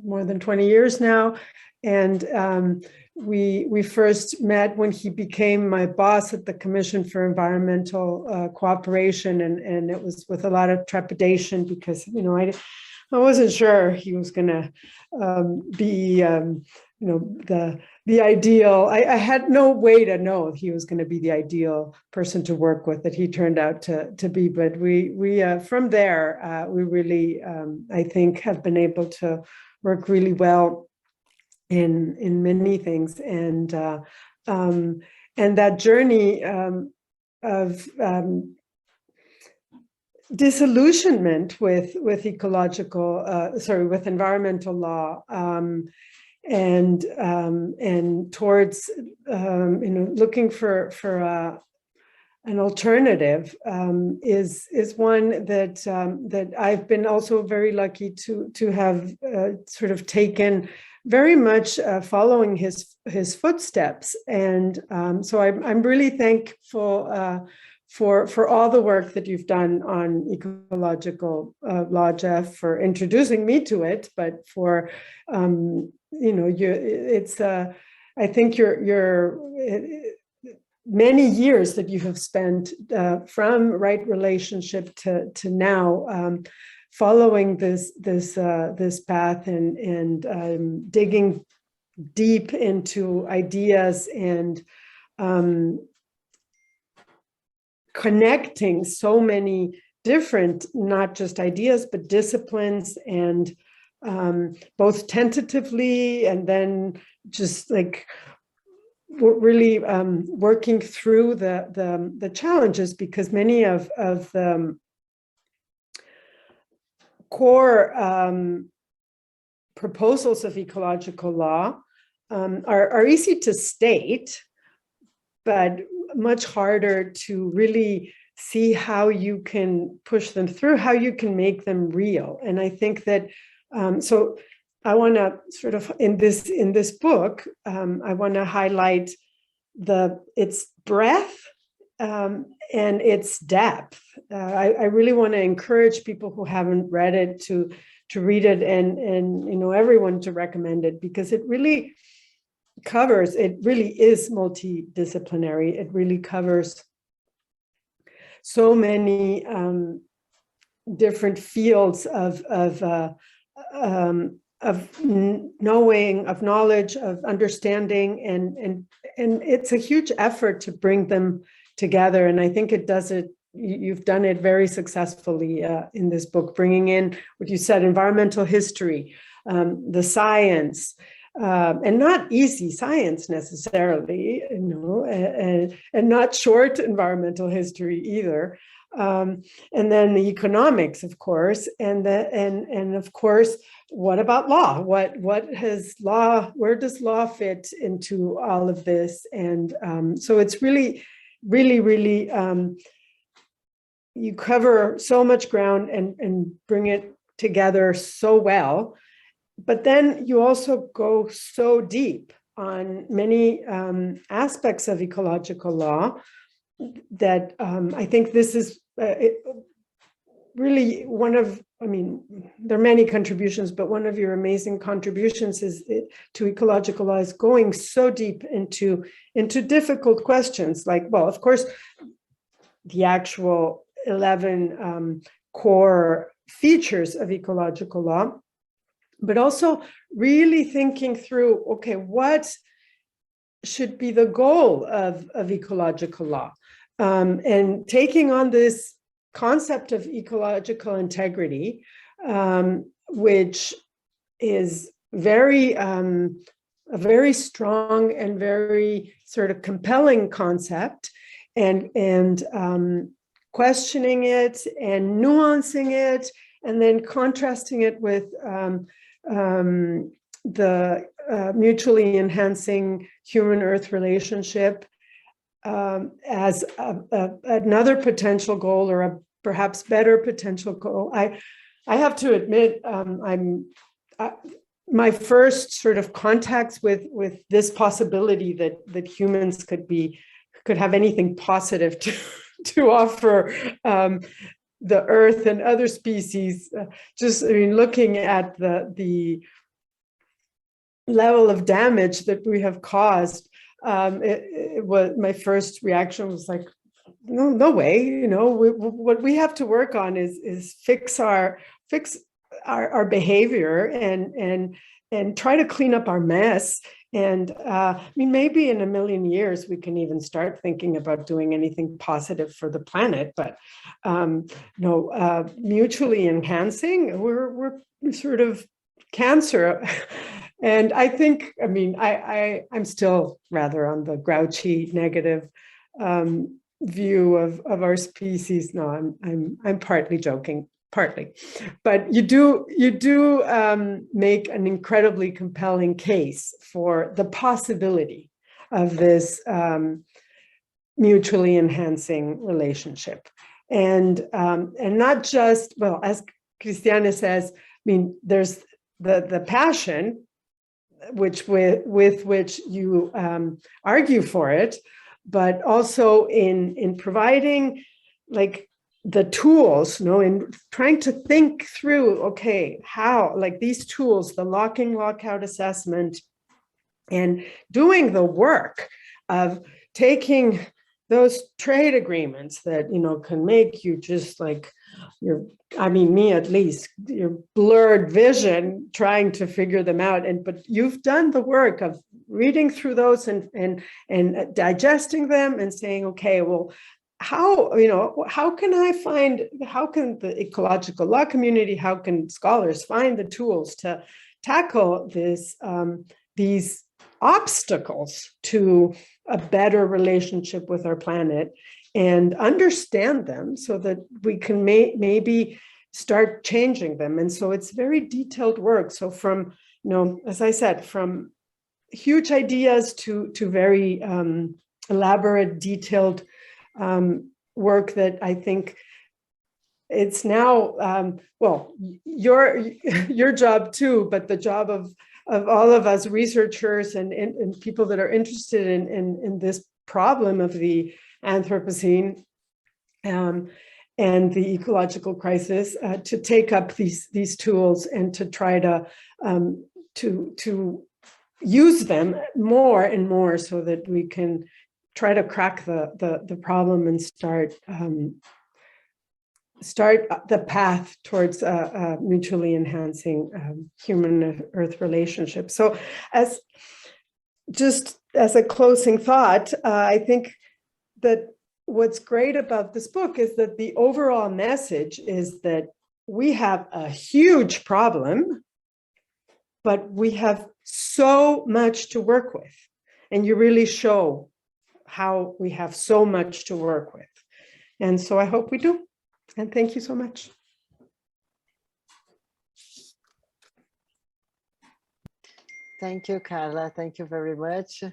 more than 20 years now, and we first met when he became my boss at the Commission for Environmental Cooperation, and it was with a lot of trepidation because I wasn't sure he was going to be the ideal. I had no way to know if he was going to be the ideal person to work with that he turned out to be. But we from there we really I think have been able to work really well in many things, and that journey of disillusionment with environmental law, and towards looking for an alternative is one that I've been also very lucky to have sort of taken very much following his footsteps, and so I'm really thankful for all the work that you've done on ecological law, Jeff, for introducing me to it, but for I think your many years that you have spent from right relationship to now following this path and digging deep into ideas and connecting so many different, not just ideas, but disciplines, and both tentatively and then just like really working through the challenges, because many of the core proposals of ecological law are easy to state, but much harder to really see how you can push them through, how you can make them real. And I think that, so I want to sort of, in this book, I want to highlight its breadth and its depth. I really want to encourage people who haven't read it to read it, and everyone to recommend it, because it really is multidisciplinary. It really covers so many different fields of knowing, of knowledge, of understanding, and it's a huge effort to bring them together. And I think it does it. You've done it very successfully in this book, bringing in what you said, environmental history, the science, and not easy science necessarily, and not short environmental history either. And then the economics, of course, and of course, what about law? What has law? Where does law fit into all of this? And so it's really, you cover so much ground and bring it together so well. But then you also go so deep on many aspects of ecological law that I think this is really one of, there are many contributions, but one of your amazing contributions to ecological law is going so deep into difficult questions, like, well, of course, the actual 11 core features of ecological law, but also really thinking through, okay, what should be the goal of ecological law? And taking on this concept of ecological integrity, which is a very strong and very sort of compelling concept, and questioning it and nuancing it, and then contrasting it with the mutually enhancing human-earth relationship as another potential goal, or a perhaps better potential goal. I have to admit, my first sort of contacts with this possibility that humans could have anything positive to offer the Earth and other species. Looking at the level of damage that we have caused, it was, my first reaction was like, no way. What we have to work on is fix our behavior and try to clean up our mess. And maybe in a million years, we can even start thinking about doing anything positive for the planet. But mutually enhancing, we're sort of cancer. And I think, I'm still rather on the grouchy, negative view of our species. No, I'm partly joking. Partly, but you do make an incredibly compelling case for the possibility of this mutually enhancing relationship, and not just, well, as Christiane says, there's the passion with which you argue for it, but also in providing like the tools, in trying to think through, okay, how, like these tools, the locking lockout assessment, and doing the work of taking those trade agreements that, can make you just like me at least, your blurred vision trying to figure them out. But you've done the work of reading through those and digesting them and saying, okay, well, how can the ecological law community, how can scholars find the tools to tackle these obstacles to a better relationship with our planet and understand them so that we can maybe start changing them. And so it's very detailed work. So from, as I said, from huge ideas to very elaborate, detailed work that I think it's now, your job too, but the job of all of us researchers and people that are interested in this problem of the Anthropocene and the ecological crisis, to take up these tools and to try to use them more and more so that we can try to crack the problem and start the path towards mutually enhancing human-earth relationships. So as a closing thought, I think that what's great about this book is that the overall message is that we have a huge problem, but we have so much to work with. And you really show how we have so much to work with. And so I hope we do. And thank you so much. Thank you, Carla. Thank you very much.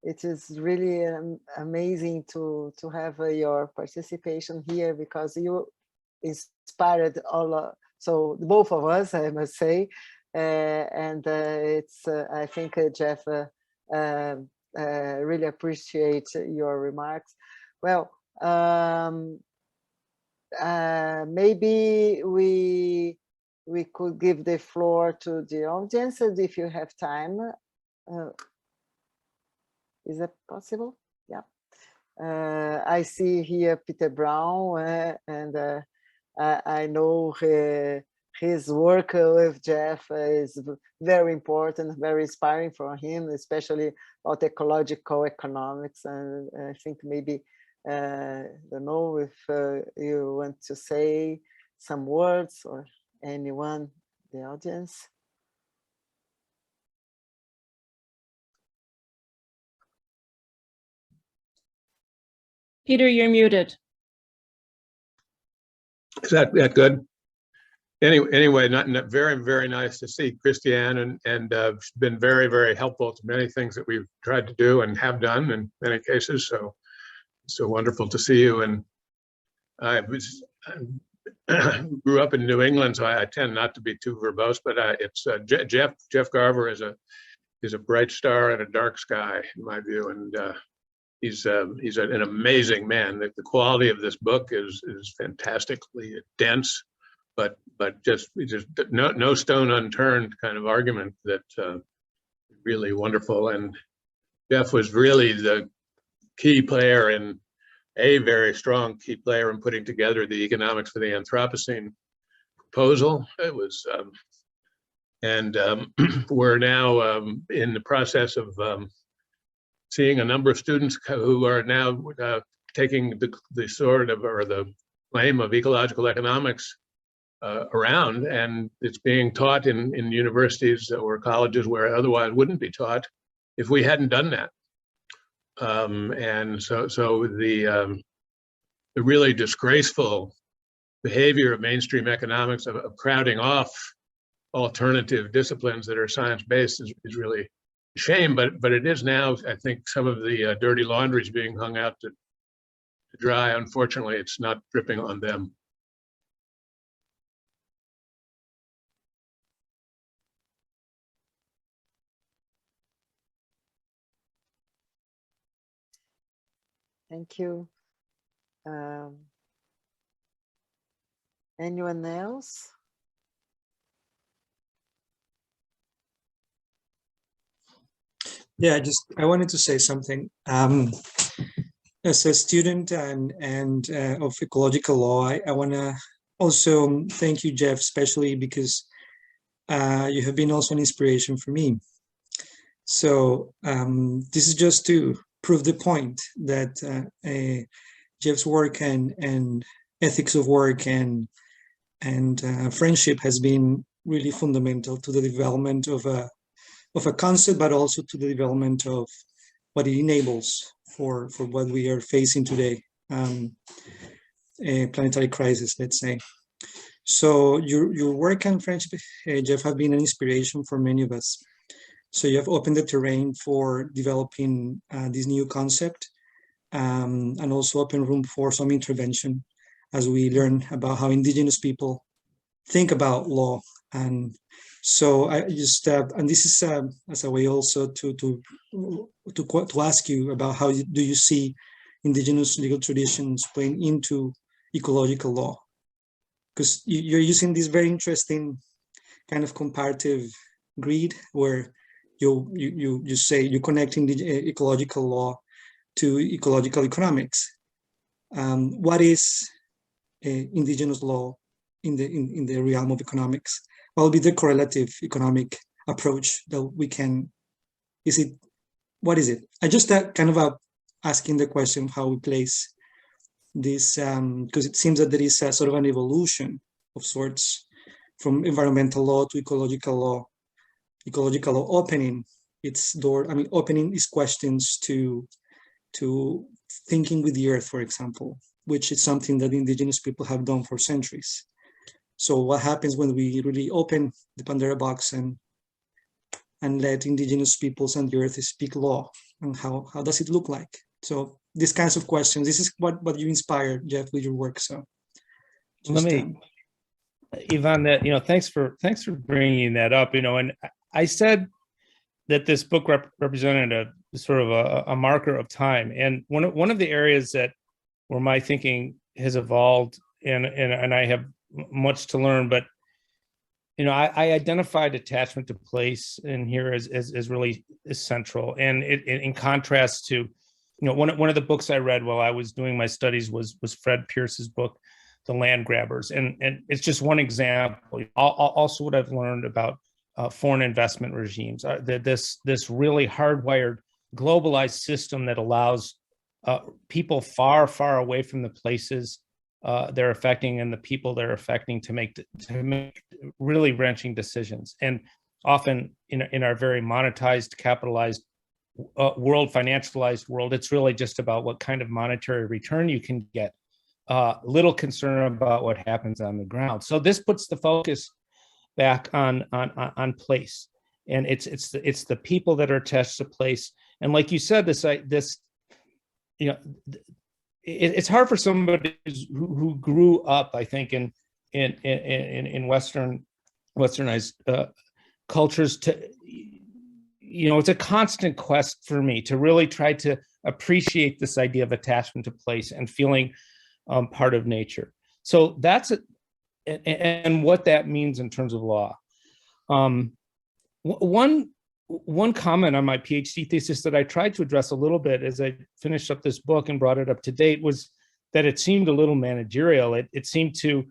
It is really amazing to have your participation here, because you inspired so both of us, I must say. And it's I think Jeff really appreciates your remarks. Well, maybe we could give the floor to the audience if you have time. Is that possible? Yeah. I see here Peter Brown, and I know his work with Jeff is very important, very inspiring for him, especially about ecological economics. And I think maybe, I don't know if you want to say some words, or anyone in the audience. Peter, you're muted. Is that good? Anyway, not very, very nice to see Christiane, and been very, very helpful to many things that we've tried to do and have done in many cases. So wonderful to see you. And I grew up in New England, so I tend not to be too verbose, but it's Jeff Garver is a bright star in a dark sky, in my view, and he's an amazing man. The quality of this book is fantastically dense, but just no stone unturned kind of argument that really wonderful. And Jeff was really the key player, in a very strong key player in putting together the economics for the Anthropocene proposal. It was, and we're now in the process of seeing a number of students who are now taking the sword of, or the flame of ecological economics around, and it's being taught in universities or colleges where it otherwise wouldn't be taught if we hadn't done that. And so the really disgraceful behavior of mainstream economics of crowding off alternative disciplines that are science-based is really a shame, but it is now, I think, some of the dirty laundry is being hung out to dry. Unfortunately, it's not dripping on them. Thank you. Anyone else? Yeah, I wanted to say something. As a student and of ecological law, I want to also thank you, Jeff, especially because you have been also an inspiration for me. So this is just to prove the point that Jeff's work and ethics of work and friendship has been really fundamental to the development of a concept, but also to the development of what it enables for what we are facing today, a planetary crisis, let's say. So your work and friendship, Jeff, have been an inspiration for many of us. So you have opened the terrain for developing this new concept, and also open room for some intervention as we learn about how indigenous people think about law. And so I just, and this is as a way also to ask you about how do you see indigenous legal traditions playing into ecological law? Because you're using this very interesting kind of comparative grid where you say you're connecting the ecological law to ecological economics. What is indigenous law in the realm of economics? What will be the correlative economic approach that we can? What is it? I just kind of asking the question of how we place this, because it seems that there is a sort of an evolution of sorts from environmental law to ecological law. Ecological law opening its door, opening its questions to thinking with the earth, for example, which is something that indigenous people have done for centuries. So what happens when we really open the Pandora box and let indigenous peoples and the earth speak law, and how does it look like? So these kinds of questions, this is what you inspired, Jeff, with your work. So let me, Yvonne, that, thanks for bringing that up, and I said that this book represented a sort of a marker of time. And one of the areas where my thinking has evolved, and I have much to learn, but I identified attachment to place in here as really central. And in contrast to, one of the books I read while I was doing my studies was Fred Pierce's book, The Land Grabbers. And it's just one example. Also what I've learned about foreign investment regimes, this really hardwired, globalized system that allows people far, far away from the places they're affecting and the people they're affecting to make really wrenching decisions. And often in our very monetized, capitalized world, financialized world, it's really just about what kind of monetary return you can get. Little concern about what happens on the ground. So this puts the focus back on place, and it's the people that are attached to place. And like you said, it's hard for somebody who grew up, I think, in westernized cultures to, it's a constant quest for me to really try to appreciate this idea of attachment to place and feeling part of nature. So that's it, and what that means in terms of law. One comment on my PhD thesis that I tried to address a little bit as I finished up this book and brought it up to date was that it seemed a little managerial. It seemed to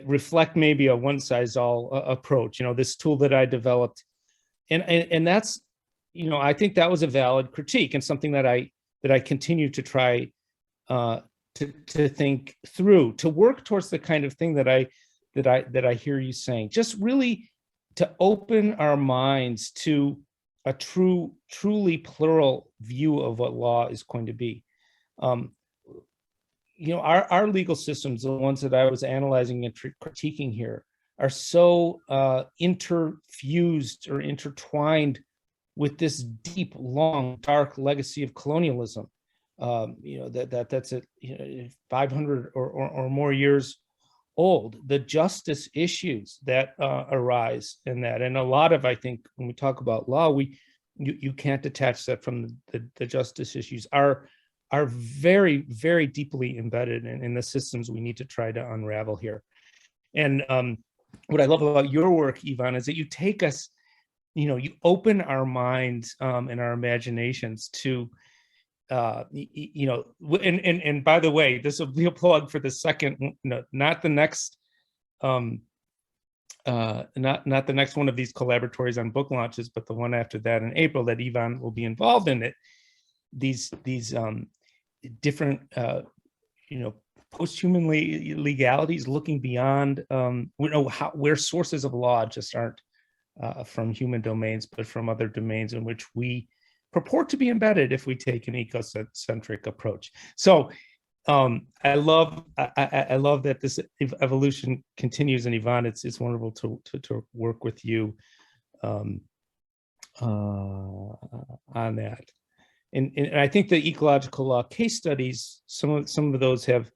reflect maybe a one-size-all approach, this tool that I developed. And that's, I think that was a valid critique and something that I continue to try to think through, to work towards the kind of thing that I hear you saying, just really to open our minds to a truly plural view of what law is going to be. Our legal systems, the ones that I was analyzing and critiquing here, are so interfused or intertwined with this deep, long, dark legacy of colonialism. That's 500 or more years old. The justice issues that arise in that, and a lot of, I think, when we talk about law, you can't detach that from the justice issues are very, very deeply embedded in the systems we need to try to unravel here. And what I love about your work, Yvonne, is that you take us you open our minds and our imaginations to, and by the way, this will be a plug for the second, not the next, not the next one of these collaboratories on book launches, but the one after that in April that Ivan will be involved in it. These different, post-human legalities, looking beyond, where sources of law just aren't from human domains, but from other domains in which we purport to be embedded if we take an ecocentric approach. So I love that this evolution continues, and Ivan, it's wonderful to work with you on that. And I think the ecological law case studies, some of those have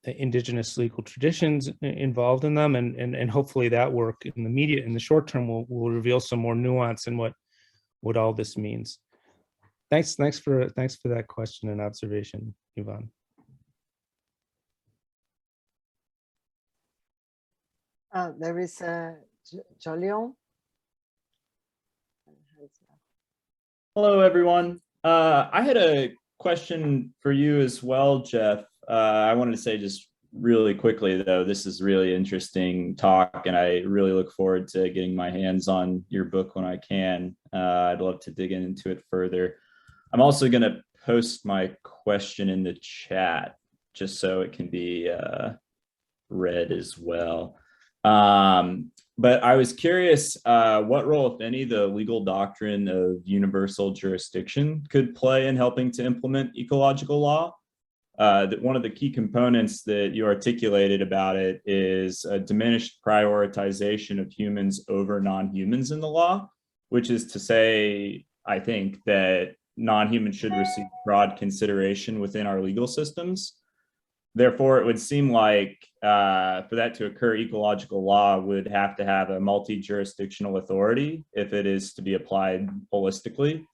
indigenous legal traditions involved in them, and hopefully that work in the short term will reveal some more nuance in what all this means. Thanks for that question and observation, Ivan. There is Jolion. Hello, everyone. I had a question for you as well, Jeff. I wanted to say just really quickly, though, this is really interesting talk, and I really look forward to getting my hands on your book when I can. I'd love to dig into it further. I'm also going to post my question in the chat just so it can be read as well. But I was curious what role, if any, the legal doctrine of universal jurisdiction could play in helping to implement ecological law. That one of the key components that you articulated about it is a diminished prioritization of humans over non-humans in the law, which is to say, I think, that non-humans should receive broad consideration within our legal systems. Therefore, it would seem like for that to occur, ecological law would have to have a multi-jurisdictional authority if it is to be applied holistically.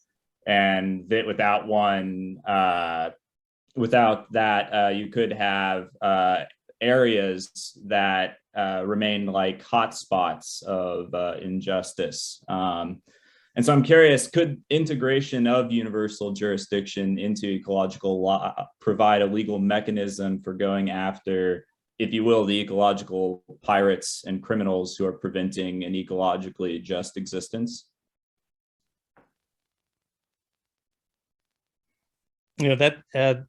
And that without one, without that, you could have areas that remain like hotspots of injustice. And so I'm curious, could integration of universal jurisdiction into ecological law provide a legal mechanism for going after, if you will, the ecological pirates and criminals who are preventing an ecologically just existence? That's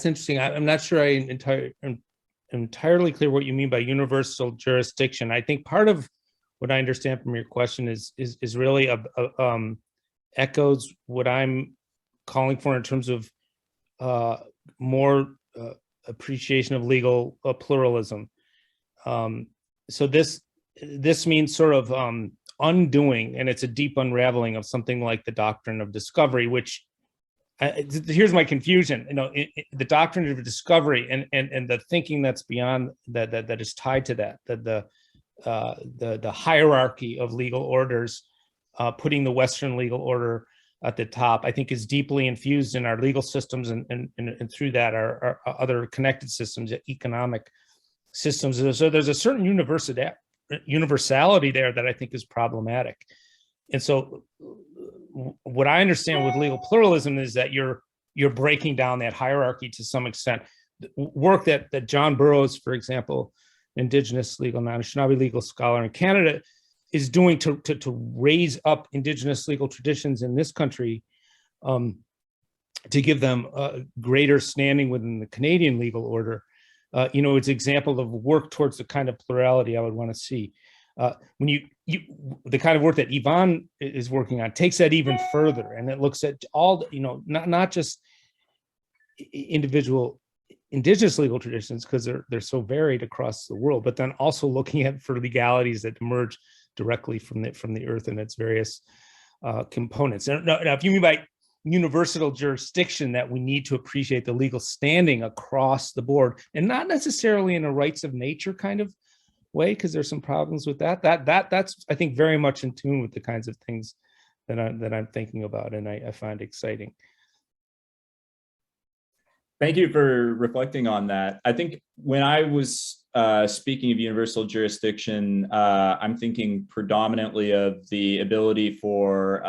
interesting. I'm not sure I'm entirely clear what you mean by universal jurisdiction. I think part of what I understand from your question is really echoes what I'm calling for in terms of more appreciation of legal pluralism. So this means sort of undoing, and it's a deep unraveling of something like the doctrine of discovery, which here's my confusion. The doctrine of discovery and the thinking that's beyond that is tied to that, the hierarchy of legal orders, putting the Western legal order at the top, I think is deeply infused in our legal systems, and through that our other connected systems, economic systems. So there's a certain universality there that I think is problematic. And so what I understand with legal pluralism is that you're breaking down that hierarchy to some extent. Work that John Burroughs, for example, Indigenous legal, Anishinaabe legal scholar in Canada, is doing to raise up Indigenous legal traditions in this country, to give them a greater standing within the Canadian legal order. It's an example of work towards the kind of plurality I would want to see. When the kind of work that Ivan is working on takes that even further, and it looks at all, not just individual Indigenous legal traditions, because they're so varied across the world, but then also looking at for legalities that emerge directly from the earth and its various components. Now, if you mean by universal jurisdiction, that we need to appreciate the legal standing across the board, and not necessarily in a rights of nature kind of way, because there's some problems with that's I think very much in tune with the kinds of things that I'm thinking about, and I find exciting. Thank you for reflecting on that. I think when I was speaking of universal jurisdiction, I'm thinking predominantly of the ability for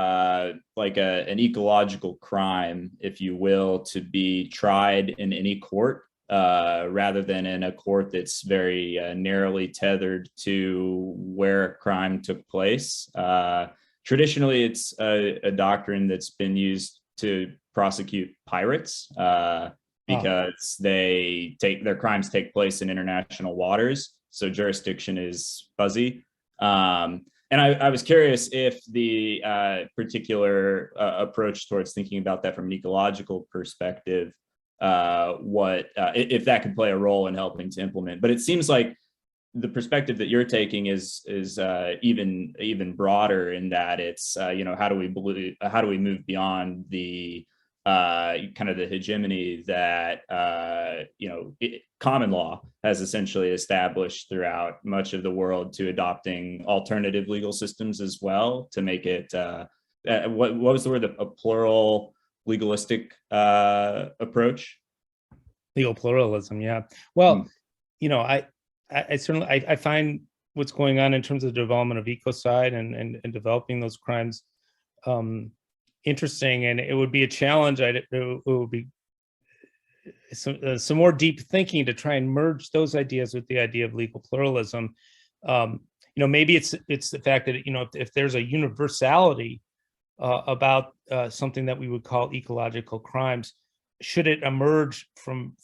like an ecological crime, if you will, to be tried in any court rather than in a court that's very narrowly tethered to where a crime took place. Traditionally, it's a doctrine that's been used to prosecute pirates. Because their crimes take place in international waters, so jurisdiction is fuzzy. And I was curious if the particular approach towards thinking about that from an ecological perspective, if that could play a role in helping to implement. But it seems like the perspective that you're taking is even broader in that it's how do we move beyond the kind of the hegemony that common law has essentially established throughout much of the world to adopting alternative legal systems as well to make it what was the word, a plural legalistic approach? Legal pluralism, yeah. Well, I certainly I find what's going on in terms of the development of ecocide and developing those crimes interesting, and it would be a challenge. It would be some more deep thinking to try and merge those ideas with the idea of legal pluralism. Maybe it's the fact that if there's a universality about something that we would call ecological crimes, should it emerge from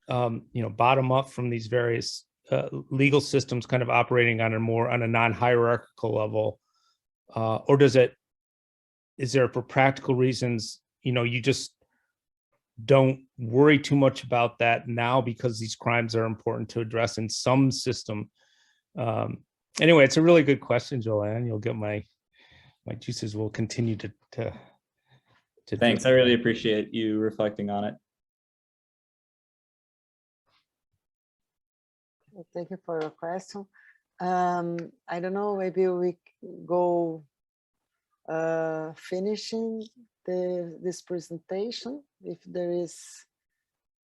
bottom up from these various legal systems kind of operating on a non-hierarchical level, or is there, for practical reasons, you just don't worry too much about that now because these crimes are important to address in some system? Anyway, it's a really good question, Joanne. You'll get my juices will continue to Thanks. I really appreciate you reflecting on it. Thank you for your question. I don't know, maybe we go finishing this presentation, if there is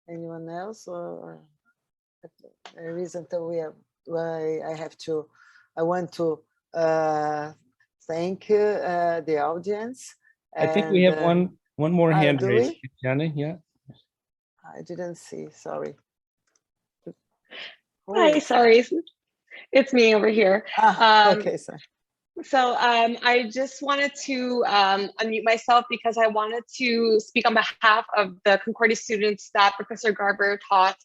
anyone else, or there isn't. I want to thank the audience. I think we have one more hand raised, Jenny. Yeah, I didn't see, sorry. Hi, sorry, it's me over here. Okay, sorry. So I just wanted to unmute myself because I wanted to speak on behalf of the Concordia students that Professor Garver taught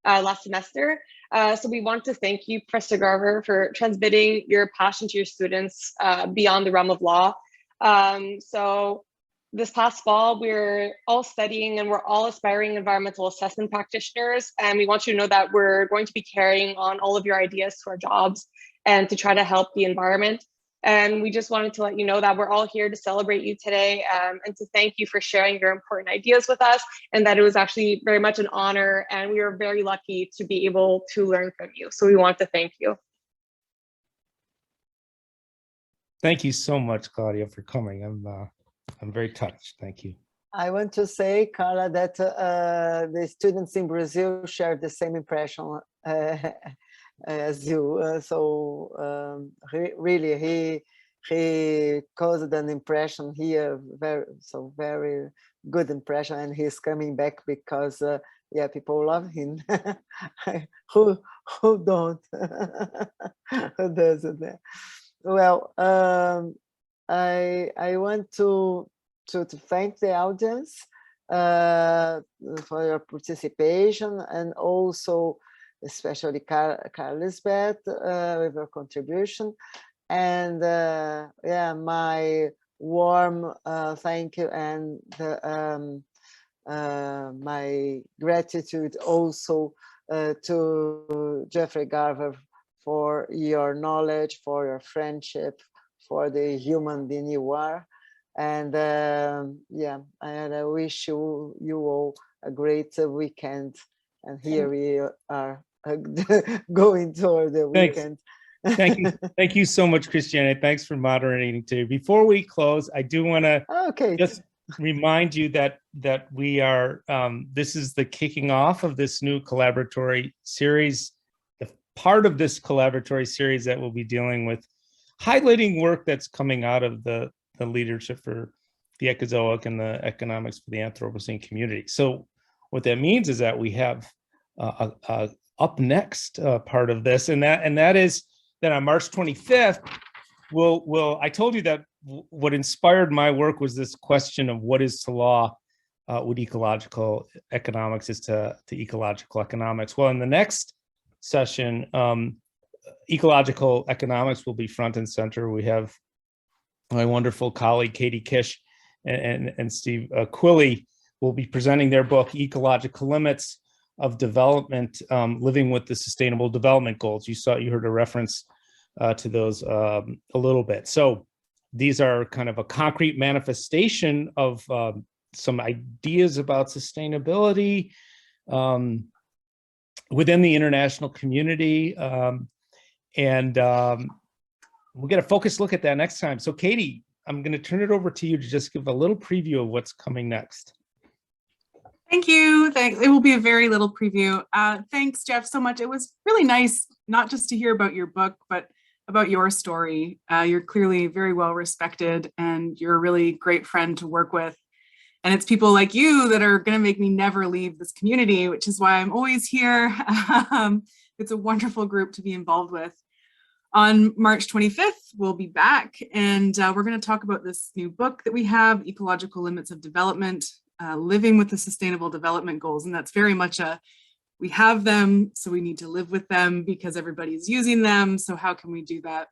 last semester. So we want to thank you, Professor Garver, for transmitting your passion to your students beyond the realm of law. So this past fall, we're all studying and we're all aspiring environmental assessment practitioners. And we want you to know that we're going to be carrying on all of your ideas to our jobs and to try to help the environment. And we just wanted to let you know that we're all here to celebrate you today and to thank you for sharing your important ideas with us, and that it was actually very much an honor, and we are very lucky to be able to learn from you. So we want to thank you. Thank you so much, Claudia, for coming. I'm very touched. Thank you. I want to say, Carla, that the students in Brazil shared the same impression as you. Really, he caused an impression here, very good impression, and he's coming back because people love him. Who don't? Who doesn't? Well, I want to thank the audience for your participation, and also especially Carlisbeth with your contribution, and my warm thank you and my gratitude also to Jeffrey Garver for your knowledge, for your friendship, for the human being you are. And and I wish you all a great weekend. And here we are going toward the weekend. Thank you so much, Christiane. Thanks for moderating too. Before we close, I do want to remind you that we are, this is the kicking off of this new collaboratory series. The part of this collaboratory series that we'll be dealing with highlighting work that's coming out of the leadership for the Ecozoic and the economics for the Anthropocene community. So what that means is that we have a up next part of this, and that is that on March 25th, I told you that what inspired my work was this question of what is to law, what ecological economics is to ecological economics. Well, in the next session, ecological economics will be front and center. We have my wonderful colleague, Katie Kish and Steve Quilley will be presenting their book, Ecological Limits of Development, Living with the Sustainable Development Goals. You heard a reference to those a little bit. So these are kind of a concrete manifestation of some ideas about sustainability within the international community. And we'll get a focused look at that next time. So Katie, I'm going to turn it over to you to just give a little preview of what's coming next. Thank you. Thanks. It will be a very little preview. Thanks, Jeff, so much. It was really nice, not just to hear about your book, but about your story. You're clearly very well respected and you're a really great friend to work with. And it's people like you that are going to make me never leave this community, which is why I'm always here. It's a wonderful group to be involved with. On March 25th, we'll be back and we're going to talk about this new book that we have, Ecological Limits of Development, Living with the Sustainable Development Goals. And that's very much we have them, so we need to live with them because everybody's using them. So how can we do that?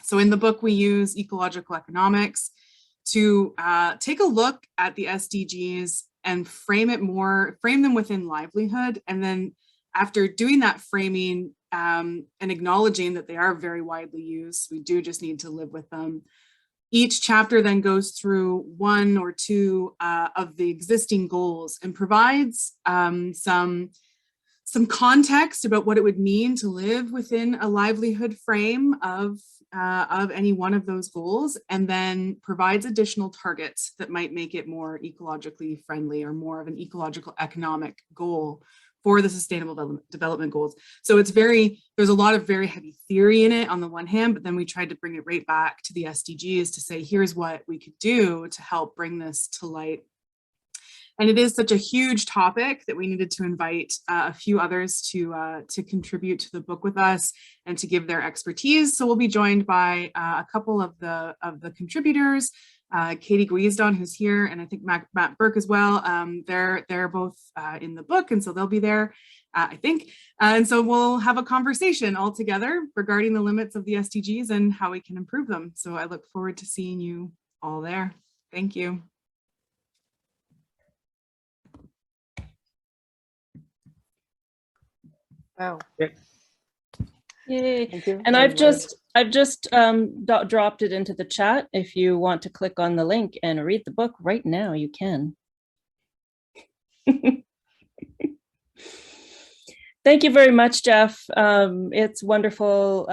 So in the book, we use ecological economics to take a look at the SDGs and frame them within livelihood. And then after doing that framing and acknowledging that they are very widely used, we do just need to live with them. Each chapter then goes through one or two of the existing goals and provides some context about what it would mean to live within a livelihood frame of any one of those goals, and then provides additional targets that might make it more ecologically friendly or more of an ecological economic goal for the Sustainable Development Goals. So there's a lot of very heavy theory in it on the one hand, but then we tried to bring it right back to the SDGs to say, here's what we could do to help bring this to light. And it is such a huge topic that we needed to invite a few others to contribute to the book with us and to give their expertise. So we'll be joined by a couple of the contributors, Katie Guizdon, who's here, and I think Matt Burke as well. They're both in the book, and so they'll be there, I think. And so we'll have a conversation all together regarding the limits of the SDGs and how we can improve them. So I look forward to seeing you all there. Thank you. Wow. Yay. Thank you And very I've just dropped it into the chat. If you want to click on the link and read the book right now, you can. Thank you very much, Jeff. It's wonderful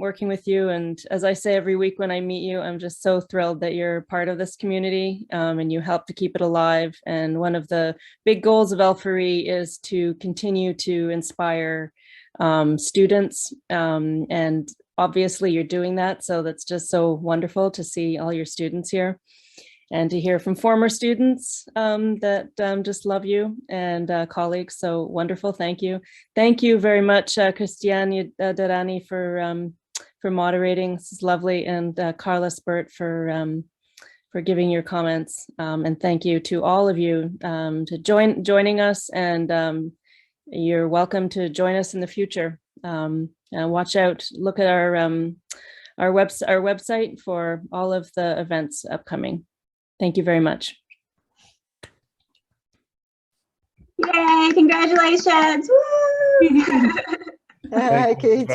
working with you. And as I say every week when I meet you, I'm just so thrilled that you're part of this community and you help to keep it alive. And one of the big goals of L4E is to continue to inspire students. And obviously you're doing that. So that's just so wonderful to see all your students here. And to hear from former students that just love you and colleagues. So wonderful, thank you. Thank you very much, Christiane Darani for moderating. This is lovely. And Carla Spurt for giving your comments. And thank you to all of you to joining us. And you're welcome to join us in the future. And watch out, look at our website for all of the events upcoming. Thank you very much. Yay, congratulations. Woo! Hi, Katie.